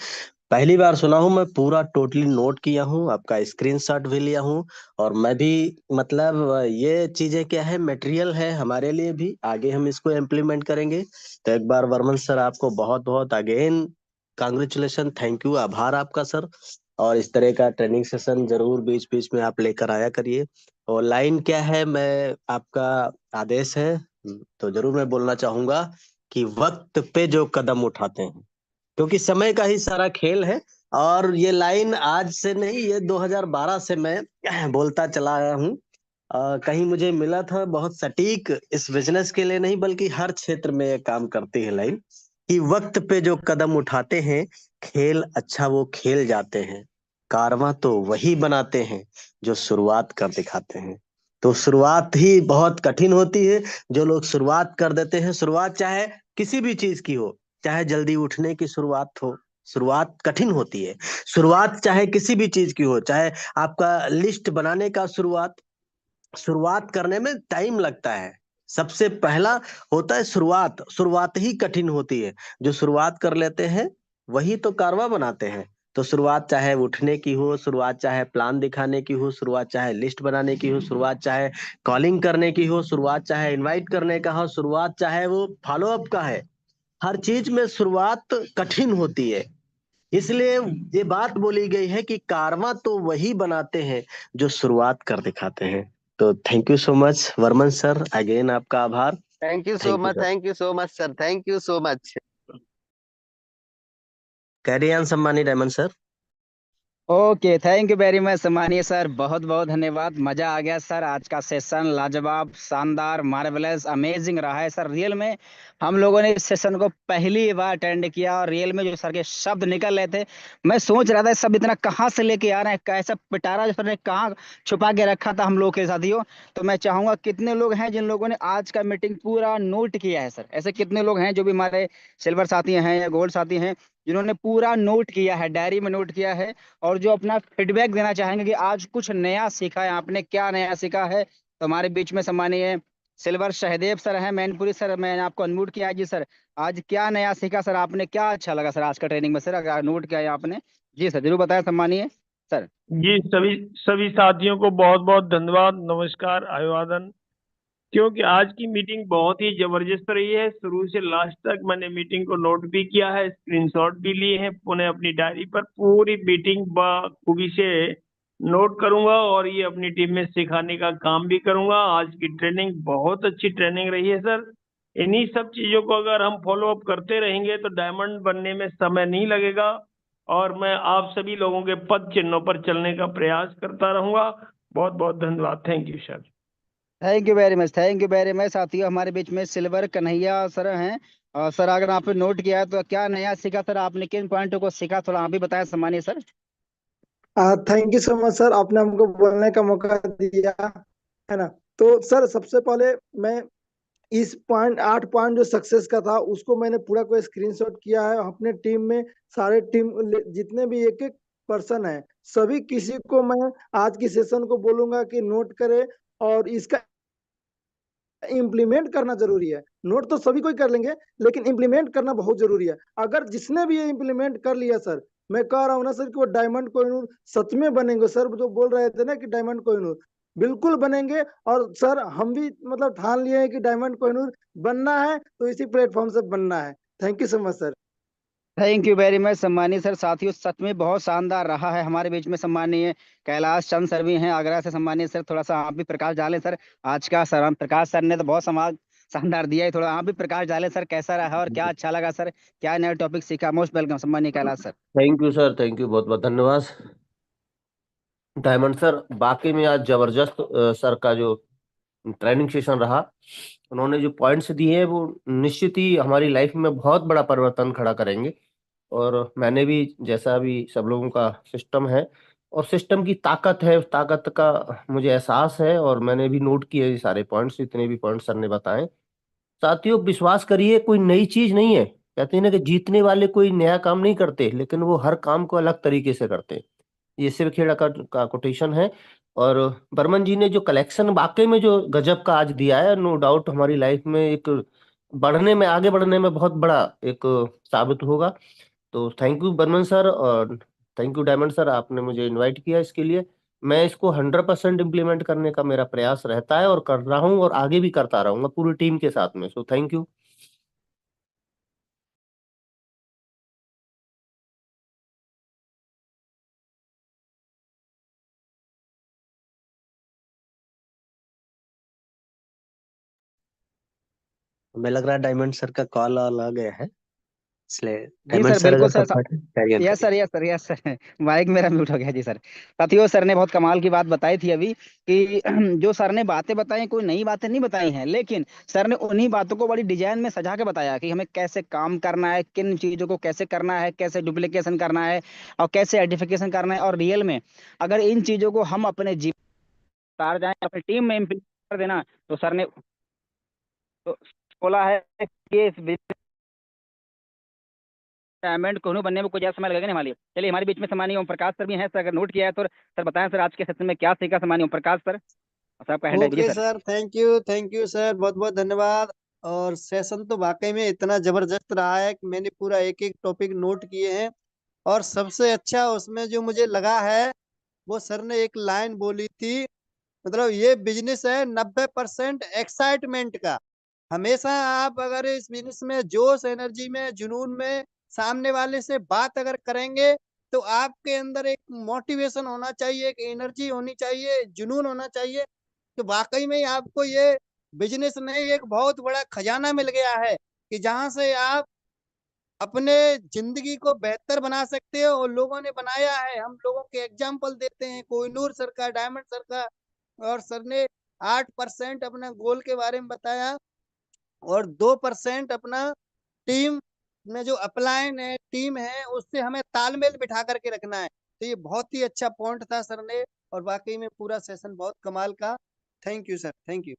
पहली बार सुना हूँ मैं, पूरा टोटली नोट किया हूँ, आपका स्क्रीनशॉट भी लिया हूँ। और मैं भी मतलब ये चीजें क्या है, मटेरियल है हमारे लिए भी, आगे हम इसको इम्प्लीमेंट करेंगे। तो एक बार वर्मन सर, आपको बहुत बहुत अगेन कांग्रेचुलेशन, थैंक यू, आभार आपका सर। और इस तरह का ट्रेनिंग सेशन जरूर बीच बीच में आप लेकर आया करिए। और लाइन क्या है, मैं आपका आदेश है तो जरूर मैं बोलना चाहूंगा कि वक्त पे जो कदम उठाते हैं, क्योंकि समय का ही सारा खेल है। और ये लाइन आज से नहीं, ये 2012 से मैं बोलता चला आया हूँ। कहीं मुझे मिला था बहुत सटीक, इस बिजनेस के लिए नहीं बल्कि हर क्षेत्र में ये काम करती है लाइन, कि वक्त पे जो कदम उठाते हैं, खेल अच्छा वो खेल जाते हैं, कारवां तो वही बनाते हैं जो शुरुआत कर दिखाते हैं। तो शुरुआत ही बहुत कठिन होती है। जो लोग शुरुआत कर देते हैं, शुरुआत चाहे किसी भी चीज की हो, चाहे जल्दी उठने की शुरुआत हो, शुरुआत कठिन होती है। शुरुआत चाहे किसी भी चीज की हो, चाहे आपका लिस्ट बनाने का शुरुआत, शुरुआत करने में टाइम लगता है। सबसे पहला होता है शुरुआत, शुरुआत ही कठिन होती है। जो शुरुआत कर लेते हैं वही तो कारवां बनाते हैं। तो शुरुआत चाहे उठने की हो, शुरुआत चाहे प्लान दिखाने की हो, शुरुआत चाहे लिस्ट बनाने की हो, शुरुआत चाहे कॉलिंग करने की हो, शुरुआत चाहे इनवाइट करने का हो, शुरुआत चाहे वो फॉलो अप का है, हर चीज में शुरुआत कठिन होती है। इसलिए ये बात बोली गई है कि कारवां तो वही बनाते हैं जो शुरुआत कर दिखाते हैं। तो thank you so much Varman sir, again आपका आभार। Thank you so thank you much, sir. Thank you so much sir, thank you so much. Carry on सम्मानी diamond sir. Okay, thank you very much सम्मानीय sir, बहुत बहुत धन्यवाद। मजा आ गया sir, आज का सेशन लाजवाब, शानदार, मार्वेलस, अमेजिंग रहा है सर। रियल में हम लोगों ने इस सेशन को पहली बार अटेंड किया और रियल में जो सर के शब्द निकल रहे थे, मैं सोच रहा था सब इतना कहाँ से लेके आ रहे हैं, कैसा पिटारा जो सर ने कहाँ छुपा के रखा था हम लोग के साथियों। तो मैं चाहूंगा, कितने लोग हैं जिन लोगों ने आज का मीटिंग पूरा नोट किया है सर? ऐसे कितने लोग हैं जो भी हमारे सिल्वर साथी हैं या गोल्ड साथी हैं, जिन्होंने पूरा नोट किया है, डायरी में नोट किया है, और जो अपना फीडबैक देना चाहेंगे कि आज कुछ नया सीखा है आपने, क्या नया सीखा है? तो हमारे बीच में सम्मानीय सिल्वर सहदेव सर हैं, मैनपुरी सर, मैंने आपको अनम्यूट किया है जी सर। आज क्या नया सीखा सर आपने, क्या अच्छा लगा सर आज का ट्रेनिंग में सर, अगर नोट किया है आपने? जी सर, जरूर बताया सम्मानीय सर। जी, सभी सभी साथियों को बहुत बहुत धन्यवाद, नमस्कार, अभिवादन। क्योंकि आज की मीटिंग बहुत ही जबरदस्त रही है, शुरू से लास्ट तक मैंने मीटिंग को नोट भी किया है, स्क्रीनशॉट भी लिए हैं, पुनः अपनी डायरी पर पूरी मीटिंग बखूबी से नोट करूंगा और ये अपनी टीम में सिखाने का काम भी करूंगा। आज की ट्रेनिंग बहुत अच्छी ट्रेनिंग रही है सर। इन्हीं सब चीजों को अगर हम फॉलो अप करते रहेंगे तो डायमंड बनने में समय नहीं लगेगा, और मैं आप सभी लोगों के पद चिन्हों पर चलने का प्रयास करता रहूंगा। बहुत बहुत धन्यवाद, thank you sir. Thank you very much, thank you very much साथियों। हमारे बीच में सिल्वर कन्हैया सर हैं। और सर, अगर आपने नोट किया है तो क्या नया सीखा सर आपने, किन पॉइंटों को सीखा, थोड़ा आप भी बताएं सम्मानीय sir. Thank you so much sir, आपने हमको बोलने का मौका दिया है ना। तो सर, सबसे पहले मैं इस पॉइंट 8 पॉइंट जो सक्सेस का था उसको मैंने पूरा कोई स्क्रीनशॉट किया है अपने टीम में। सारे टीम जितने भी एक एक पर्सन है, सभी किसी को मैं आज की सेशन को बोलूंगा कि नोट करे और इसका इम्प्लीमेंट करना जरूरी है। नोट तो सभी कोई कर लेंगे, लेकिन इम्प्लीमेंट करना बहुत जरूरी है। अगर जिसने भी ये इम्प्लीमेंट कर लिया सर, मैं कह रहा हूँ ना सर कि वो डायमंड कोहिनूर सच में बनेंगे। सर जो बोल रहे थे ना कि डायमंड कोहिनूर, बिल्कुल बनेंगे। और सर हम भी मतलब ठान लिए हैं कि डायमंड कोहिनूर बनना है, तो इसी प्लेटफॉर्म से बनना है। Thank you so much sir. Thank you very much सम्मानीय सर। साथियों सच में बहुत शानदार रहा है। हमारे बीच में सम्मानीय कैलाश चंद सर भी हैं आगरा से। सम्मानीय सर थोड़ा सा आप भी प्रकाश डालें सर। आज का सर प्रकाश सर ने तो बहुत समाज शानदार दिया है, थोड़ा आप भी प्रकाश डालें सर। कैसा रहा और क्या अच्छा लगा सर, क्या नया टॉपिक सीखा? मोस्ट वेलकम सम्मानीय Kailash sir. Thank you sir, thank you, बहुत बहुत धन्यवाद डायमंड सर। बाकी में आज जबरदस्त सर का जो ट्रेनिंग सेशन रहा, उन्होंने जो पॉइंट्स दिए हैं वो निश्चित ही हमारी लाइफ में बहुत बड़ा परिवर्तन खड़ा करेंगे। और मैंने भी, जैसा अभी सब लोगों का सिस्टम है और सिस्टम की ताकत है, उस ताकत का मुझे एहसास है और मैंने भी नोट किए ये सारे पॉइंट्स, जितने भी पॉइंट्स सर ने बताए। साथियों विश्वास करिए, कोई नई चीज नहीं है। कहते हैं ना कि जीतने वाले कोई नया काम नहीं करते, लेकिन वो हर काम को अलग तरीके से करते हैं। ये शिव खेड़ा का कोटेशन है। और बर्मन जी ने जो कलेक्शन वाकई में जो गजब का आज दिया है, नो डाउट हमारी लाइफ में एक बढ़ने में, आगे बढ़ने में बहुत बड़ा एक साबित होगा। तो थैंक यू बर्मन सर, और थैंक यू डायमंड सर, आपने मुझे इनवाइट किया इसके लिए। मैं इसको 100% इम्प्लीमेंट करने का मेरा प्रयास रहता है और कर रहा हूँ और आगे भी करता रहूंगा पूरी टीम के साथ में। So thank you. हमें लग रहा है डायमंड सर का कॉल आ गया है, इसलिए जी डायमंड सर सर बिल्कुल अगर सर। कैरी ऑन यस करिए। Sir, yes sir, yes sir. Mic मेरा म्यूट हो गया जी सर। साथियों सर ने बहुत कमाल की बात बताई थी अभी कि जो सर ने बातें बताई कोई नई बातें नहीं बताई हैं, लेकिन सर ने उन्हीं बातों को बड़ी डिजाइन में सजा के बताया कि हमें कैसे काम करना है, किन चीजों को कैसे करना है, कैसे डुप्लीकेशन करना है और कैसे आइडेंटिफिकेशन करना है। और रियल में अगर इन चीजों को हम अपने जीवन में उतार जाएं, अपनी टीम में इम्प्लीमेंट कर देना, तो सर ने तो बोला है कि इस डायमंड कोहिनूर बनने में कुछ ज्यादा समय लगेगा नहीं हमारे लिए। चलिए हमारे बीच में सम्मानीय ओम प्रकाश सर भी हैं सर, अगर नोट किया है तो सर बताएं सर आज के सेशन में क्या सीखा सम्मानीय ओम प्रकाश सर। सर आपका हैंड है जी okay sir. Sir, thank you sir, बहुत बहुत धन्यवाद। और सेशन तो वाकई में इतना जबरदस्त रहा है कि मैंने पूरा एक एक टॉपिक नोट किए हैं। और सबसे अच्छा उसमें जो मुझे लगा है, वो सर ने एक लाइन बोली थी, मतलब ये बिजनेस है 90% एक्साइटमेंट का। हमेशा आप अगर इस बिजनेस में जोश, एनर्जी में, जुनून में सामने वाले से बात अगर करेंगे, तो आपके अंदर एक मोटिवेशन होना चाहिए, एक एनर्जी होनी चाहिए, जुनून होना चाहिए। तो वाकई में आपको ये बिजनेस में एक बहुत बड़ा खजाना मिल गया है कि जहां से आप अपने जिंदगी को बेहतर बना सकते हो। और लोगों ने बनाया है, हम लोगों के एग्जाम्पल देते हैं, कोहिनूर सर का, डायमंड सर का। और सर ने 8% अपना गोल के बारे में बताया और 2% अपना टीम में जो अपलाइन है, टीम है, उससे हमें तालमेल बिठा करके रखना है। तो ये बहुत ही अच्छा पॉइंट था सर ने, और वाकई में पूरा सेशन बहुत कमाल का। Thank you sir, thank you.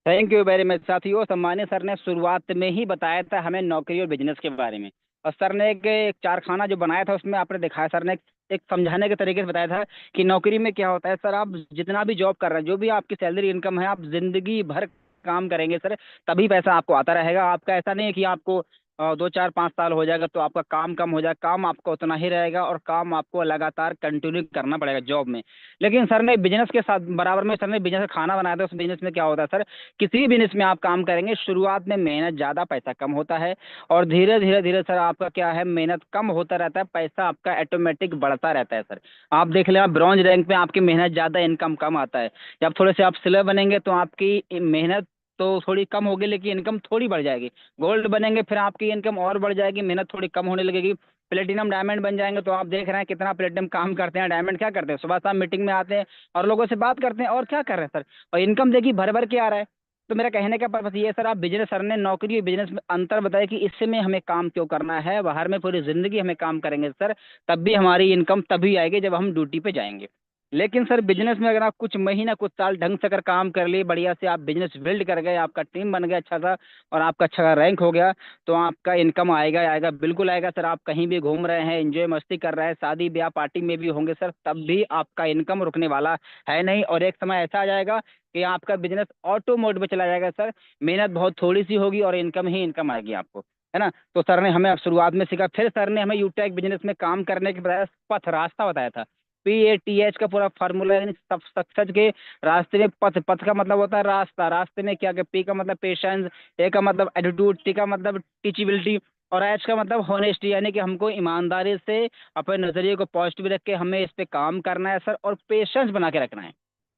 Thank you very much. साथियों सम्मानीय सर ने शुरुआत में ही बताया था हमें नौकरी और बिजनेस के बारे में। और सर ने एक कारखाना जो बनाया था उसमें आपने दिखाया, सर ने एक समझाने के तरीके से बताया था कि नौकरी में क्या होता है सर। आप जितना भी जॉब कर रहे हैं, जो भी आपकी सैलरी इनकम है, आप जिंदगी भर काम करेंगे सर, तभी पैसा आपको आता रहेगा। आपका ऐसा नहीं है कि आपको 2 4 5 साल हो जाएगा तो आपका काम कम हो जाएगा। काम आपका उतना ही रहेगा और काम आपको लगातार कंटिन्यू करना पड़ेगा जॉब में। लेकिन सर ने बिजनेस के साथ बराबर में सर ने बिजनेस खाना बनाया था। उस बिजनेस में क्या होता है सर, किसी भी बिजनेस में आप काम करेंगे, शुरुआत में मेहनत ज्यादा, पैसा कम होता है। और धीरे धीरे धीरे सर आपका क्या है, मेहनत कम होता रहता है, पैसा आपका ऑटोमेटिक बढ़ता रहता है सर। आप देख लें, आप ब्रॉन्ज रैंक में आपकी मेहनत ज्यादा, इनकम कम आता है। जब थोड़े से आप सिल्वर बनेंगे तो आपकी मेहनत तो थोड़ी कम होगी लेकिन इनकम थोड़ी बढ़ जाएगी। गोल्ड बनेंगे फिर आपकी इनकम और बढ़ जाएगी, मेहनत थोड़ी कम होने लगेगी। प्लेटिनम डायमंड बन जाएंगे तो आप देख रहे हैं कितना प्लेटिनम काम करते हैं। डायमंड क्या करते हैं, सुबह शाम मीटिंग में आते हैं और लोगों से बात करते हैं और क्या कर रहे हैं सर, और इनकम देखिए भर भर के आ रहा है। तो मेरा कहने का पर्पस ये है सर, आप बिजनेस, सर ने नौकरी और बिजनेस में अंतर बताया कि इससे में हमें काम क्यों करना है, बाहर में पूरी जिंदगी हमें काम करेंगे सर, तब भी हमारी इनकम तभी आएगी जब हम ड्यूटी पे जाएंगे। लेकिन सर बिजनेस में अगर आप कुछ महीना कुछ साल ढंग से अगर काम कर लिए, बढ़िया से आप बिजनेस बिल्ड कर गए, आपका टीम बन गया अच्छा सा और आपका अच्छा रैंक हो गया, तो आपका इनकम आएगा ही आएगा, बिल्कुल आएगा सर। आप कहीं भी घूम रहे हैं, एंजॉय मस्ती कर रहे हैं, शादी ब्याह पार्टी में भी होंगे सर, तब भी आपका इनकम रुकने वाला है नहीं। और एक समय ऐसा आ जाएगा कि आपका बिजनेस ऑटो मोड में चला जाएगा सर। मेहनत बहुत थोड़ी सी होगी और इनकम ही इनकम आएगी आपको, है ना। तो सर ने हमें अब शुरुआत में सिखा, फिर सर ने हमें यूटेक बिजनेस में काम करने के बजाय पथ रास्ता बताया था। PATH का पूरा फार्मूला, यानी सब सक्सेस के रास्ते में पथ, पथ का मतलब होता है रास्ता, रास्ते में क्या क्या, P का मतलब पेशेंस, A का मतलब एटीट्यूड, T का मतलब टीचिबिलिटी, और एज का मतलब होनेस्टी, यानी कि हमको ईमानदारी से अपने नजरिए को पॉजिटिव रख के हमें इस पे काम करना है सर, और पेशेंस बना के रखना है।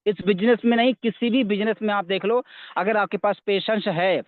इस बिजनेस में नहीं, किसी भी बिजनेस में आप देख लो, अगर आपके पास पेशेंस है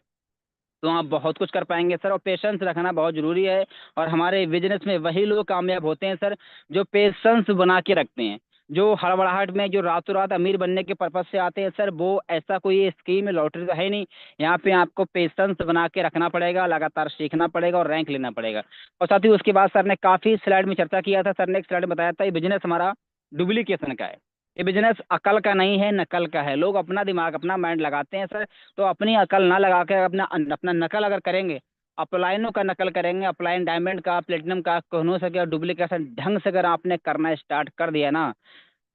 तो आप बहुत कुछ कर पाएंगे सर, और पेशेंस रखना बहुत जरूरी है। और हमारे बिजनेस में वही लोग कामयाब होते हैं सर जो पेशेंस बना के रखते हैं। जो हड़बड़ाहट में जो रातों रात अमीर बनने के पर्पज से आते हैं सर, वो ऐसा कोई स्कीम लॉटरी तो है नहीं। यहाँ पे आपको पेशेंस बना के रखना पड़ेगा, लगातार सीखना पड़ेगा और रैंक लेना पड़ेगा। और साथ ही उसके बाद सर ने काफी स्लाइड में चर्चा किया था, सर ने एक स्लाइड में बताया था ये बिजनेस हमारा डुप्लीकेशन का है। ये बिजनेस अकल का नहीं है, नकल का है। लोग अपना दिमाग अपना माइंड लगाते हैं सर, तो अपनी अकल ना लगा के अपना अपना नकल अगर करेंगे, अपलाइनों का नकल करेंगे, अपलाइन डायमंड का, प्लेटिनम का, कोहिनूर से, डुप्लीकेशन ढंग से अगर आपने करना स्टार्ट कर दिया ना,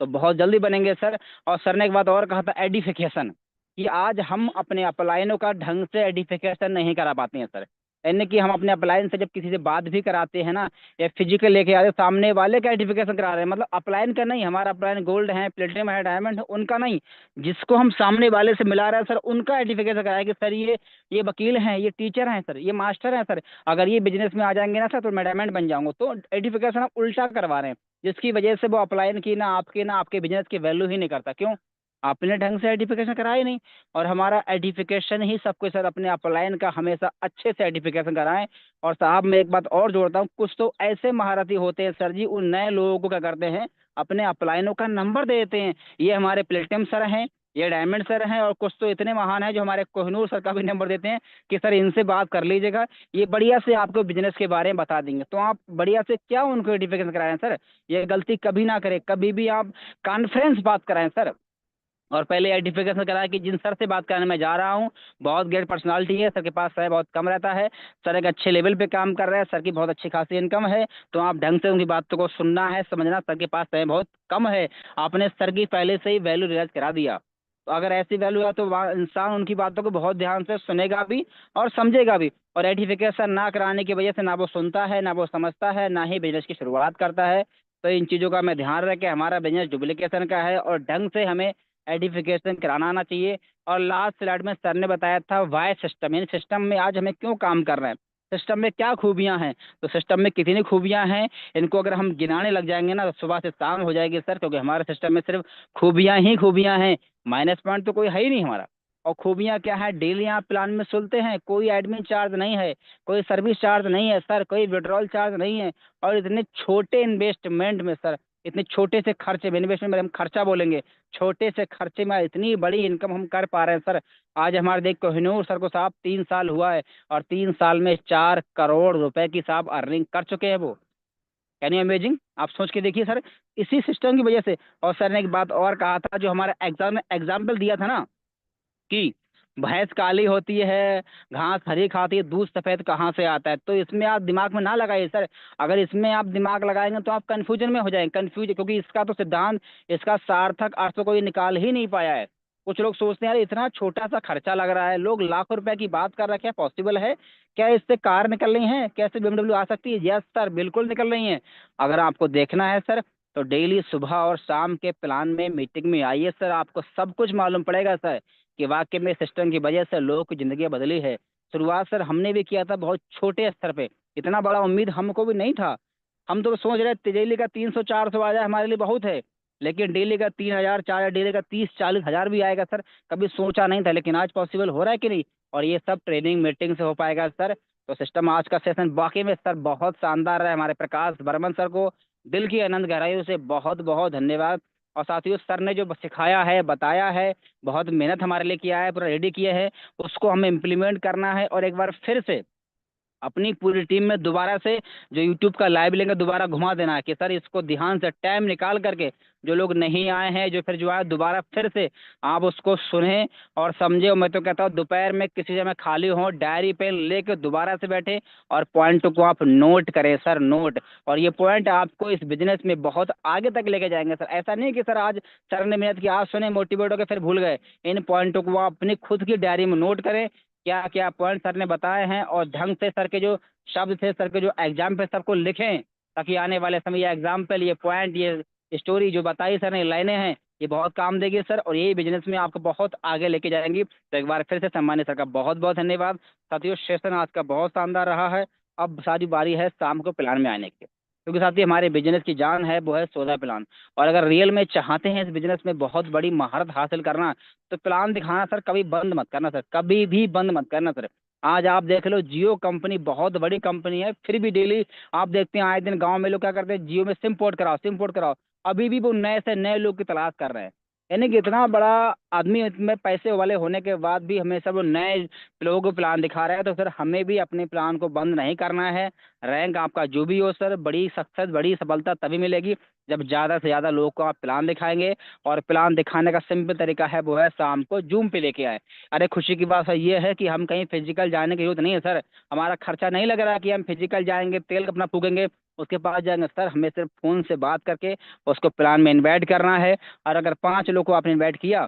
तो बहुत जल्दी बनेंगे सर। और सर ने एक बात और कहा था, एडिफिकेशन, कि आज हम अपने अपलाइनों का ढंग से एडिफिकेशन नहीं करा पाते हैं सर। यानी कि हम अपने अपलाइन से जब किसी से बात भी कराते हैं ना, या फिजिकल लेके आते हैं, सामने वाले का एडिफिकेशन करा रहे हैं, मतलब अपलाइन का नहीं, हमारा अपलाइन गोल्ड है, प्लेटिनम है, डायमंड है, उनका नहीं, जिसको हम सामने वाले से मिला रहे हैं सर, उनका एडिफिकेशन कराया कि सर ये वकील हैं, ये टीचर हैं सर, ये मास्टर हैं सर, अगर ये बिजनेस में आ जाएंगे ना सर तो मैं डायमंड बन जाऊंगा। तो एडिफिकेशन हम उल्टा करवा रहे हैं, जिसकी वजह से वो अपलाइन की ना आपके बिजनेस की वैल्यू ही नहीं करता। क्यों? आपने ढंग से एडिफिकेशन कराया ही नहीं। और हमारा एडिफिकेशन ही सब कुछ सर, अपने अपलाइन का हमेशा अच्छे से एडिफिकेशन कराएं। और साहब मैं एक बात और जोड़ता हूँ, कुछ तो ऐसे महारथी होते हैं सर जी, उन नए लोगों को क्या करते हैं, अपने अपलाइनों का नंबर दे देते हैं। ये हमारे प्लेटिनम सर हैं, ये डायमंड सर हैं, और कुछ तो इतने महान हैं जो हमारे कोहिनूर सर का भी नंबर देते हैं कि सर इनसे बात कर लीजिएगा, ये बढ़िया से आपको बिजनेस के बारे में बता देंगे। तो आप बढ़िया से क्या उनको एडिफिकेशन कराएं सर, ये गलती कभी ना करें। कभी भी आप कॉन्फ्रेंस बात कराएं सर, और पहले आइडेंटिफिकेशन कराया कि जिन सर से बात कराने मैं जा रहा हूँ, बहुत ग्रेट पर्सनालिटी है, सर के पास समय बहुत कम रहता है, सर एक अच्छे लेवल पे काम कर रहे हैं, सर की बहुत अच्छी खासी इनकम है, तो आप ढंग से उनकी बातों को सुनना है, समझना। सर के पास समय बहुत कम है, आपने सर की पहले से ही वैल्यू रियलाइज करा दिया। तो अगर ऐसी वैल्यू है तो इंसान उनकी बातों को बहुत ध्यान से सुनेगा भी और समझेगा भी। और आइडेंटिफिकेशन ना कराने की वजह से ना वो सुनता है, ना वो समझता है, ना ही बिजनेस की शुरुआत करता है। तो इन चीज़ों का मैं ध्यान रखें, हमारा बिजनेस डुप्लीकेशन का है और ढंग से हमें एडिफिकेशन कराना आना चाहिए। और लास्ट स्लाइड में सर ने बताया था वाई सिस्टम, यानी सिस्टम में आज हमें क्यों काम करना है, सिस्टम में क्या खूबियां हैं। तो सिस्टम में कितनी खूबियां हैं, इनको अगर हम गिनाने लग जाएंगे ना तो सुबह से शाम हो जाएगी सर, क्योंकि हमारे सिस्टम में सिर्फ खूबियां ही खूबियां हैं, माइनस पॉइंट तो कोई है ही नहीं हमारा। और खूबियां क्या है, डेली आप प्लान में सुनते हैं, कोई एडमिन चार्ज नहीं है, कोई सर्विस चार्ज नहीं है सर, कोई विड्रॉल चार्ज नहीं है। और इतने छोटे इन्वेस्टमेंट में सर, इतने छोटे से खर्चे में, इन्वेस्टमेंट में हम खर्चा बोलेंगे, छोटे से खर्चे में इतनी बड़ी इनकम हम कर पा रहे हैं सर। आज हमारे देख कोहिनूर सर को साहब 3 साल हुआ है, और 3 साल में 4 करोड़ रुपए की साहब अर्निंग कर चुके हैं वो। कैन यू इमेजिन, आप सोच के देखिए सर, इसी सिस्टम की वजह से। और सर ने एक बात और कहा था, जो हमारा एग्जाम में एग्जाम्पल दिया था ना, कि भैंस काली होती है, घास हरी खाती है, दूध सफेद कहाँ से आता है। तो इसमें आप दिमाग में ना लगाइए सर, अगर इसमें आप दिमाग लगाएंगे तो आप कंफ्यूजन में हो जाएंगे, कंफ्यूज, क्योंकि इसका तो सिद्धांत, इसका सार्थक अर्थ तो कोई निकाल ही नहीं पाया है। कुछ लोग सोचते हैं यार इतना छोटा सा खर्चा लग रहा है, लोग लाखों रुपए की बात कर रहे हैं, क्या पॉसिबल है, क्या इससे कार निकल रही है, कैसे BMW आ सकती है? यस सर, बिल्कुल निकल रही है। अगर आपको देखना है सर तो डेली सुबह और शाम के प्लान में मीटिंग में आइए सर, आपको सब कुछ मालूम पड़ेगा सर, कि वाकई में सिस्टम की वजह से लोगों की जिंदगी बदली है। शुरुआत सर हमने भी किया था बहुत छोटे स्तर पे, इतना बड़ा उम्मीद हमको भी नहीं था। हम तो सोच रहे थे डेली का 300-400 आ जाए हमारे लिए बहुत है, लेकिन डेली का 3,000 4,000, डेली का 30-40 हज़ार भी आएगा सर, कभी सोचा नहीं था, लेकिन आज पॉसिबल हो रहा है कि नहीं। और ये सब ट्रेनिंग मीटिंग से हो पाएगा सर। तो सिस्टम आज का सेशन वाकई में सर बहुत शानदार रहा है। हमारे प्रकाश बर्मन सर को दिल की अनंत गहराइयों से बहुत बहुत धन्यवाद। और साथियों, सर ने जो सिखाया है, बताया है, बहुत मेहनत हमारे लिए किया है, पूरा रेडी किया है, उसको हमें इम्प्लीमेंट करना है। और एक बार फिर से अपनी पूरी टीम में दोबारा से जो यूट्यूब का लाइव लेंगे दोबारा घुमा देना है, कि सर इसको ध्यान से टाइम निकाल करके, जो लोग नहीं आए हैं, जो फिर जो आए, दोबारा फिर से आप उसको सुने और समझे। और मैं तो कहता हूँ दोपहर में किसी समय खाली हो, डायरी पेन लेके दोबारा से बैठे और पॉइंट को आप नोट करें सर, नोट। और ये पॉइंट आपको इस बिजनेस में बहुत आगे तक लेके जाएंगे सर। ऐसा नहीं कि सर आज सर ने मेहनत की, आज सुने, मोटिवेट होकर फिर भूल गए। इन पॉइंटों को आप अपनी खुद की डायरी में नोट करें, क्या क्या पॉइंट सर ने बताए हैं, और ढंग से सर के जो शब्द थे, सर के जो एग्जाम पे सबको लिखें, ताकि आने वाले समय ये एग्जाम्पल, ये पॉइंट, ये स्टोरी जो बताई सर ने, लाइनें हैं, ये बहुत काम देगी सर, और यही बिजनेस में आपको बहुत आगे लेके जाएंगी। तो एक बार फिर से सम्मानित सर का बहुत बहुत धन्यवाद। साथियों, सेशन आज का बहुत शानदार रहा है। अब सारी बारी है शाम को प्लान में आने की, क्योंकि साथी हमारे बिजनेस की जान है वो है 14 प्लान। और अगर रियल में चाहते हैं इस बिजनेस में बहुत बड़ी महारत हासिल करना, तो प्लान दिखाना सर कभी बंद मत करना सर, कभी भी बंद मत करना सर। आज आप देख लो, जियो कंपनी बहुत बड़ी कंपनी है, फिर भी डेली आप देखते हैं आए दिन गांव में लोग क्या करते हैं, जियो में सिम पोर्ट कराओ, सिम पोर्ट कराओ। अभी भी वो नए से नए लोग की तलाश कर रहे हैं। यानी कि इतना बड़ा आदमी में पैसे वाले होने के बाद भी हमेशा वो नए लोगों को प्लान दिखा रहा है। तो सर हमें भी अपने प्लान को बंद नहीं करना है। रैंक आपका जो भी हो सर, बड़ी सक्सेस बड़ी सफलता तभी मिलेगी जब ज़्यादा से ज़्यादा लोग को आप प्लान दिखाएंगे। और प्लान दिखाने का सिंपल तरीका है वो है शाम को जूम पे लेके आए। अरे खुशी की बात सर ये है कि हम कहीं फिजिकल जाने की जरूरत नहीं है सर। हमारा खर्चा नहीं लग रहा कि हम फिजिकल जाएंगे, तेल अपना फूकेंगे, उसके पास जाएंगे। सर हमें सिर्फ फोन से बात करके उसको प्लान में इन्वाइट करना है। और अगर 5 लोग को आपने इन्वाइट किया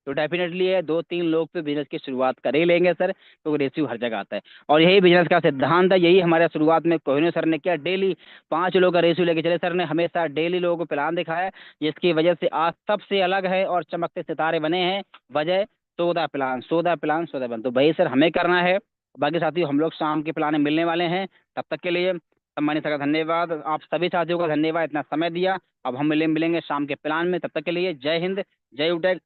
तो डेफिनेटली ये 2-3 लोग पे बिजनेस की शुरुआत कर ही लेंगे सर, क्योंकि रेशियो हर जगह आता है। और यही बिजनेस का सिद्धांत है, यही हमारे शुरुआत में कोहिनूर सर ने किया। डेली 5 लोग का रेशियो लेके चले सर ने, हमेशा डेली लोगों को प्लान दिखाया, जिसकी वजह से आज सबसे अलग है और चमकते सितारे बने हैं। वजह 14 प्लान, 14 प्लान, 14 प्लान। तो वही सर हमें करना है। बाकी साथियों हम लोग शाम के प्लान में मिलने वाले हैं। तब तक के लिए सम्मानित सर का धन्यवाद, आप सभी साथियों का धन्यवाद इतना समय दिया। अब हम मिलेंगे शाम के प्लान में। तब तक के लिए जय हिंद, जय उटेक,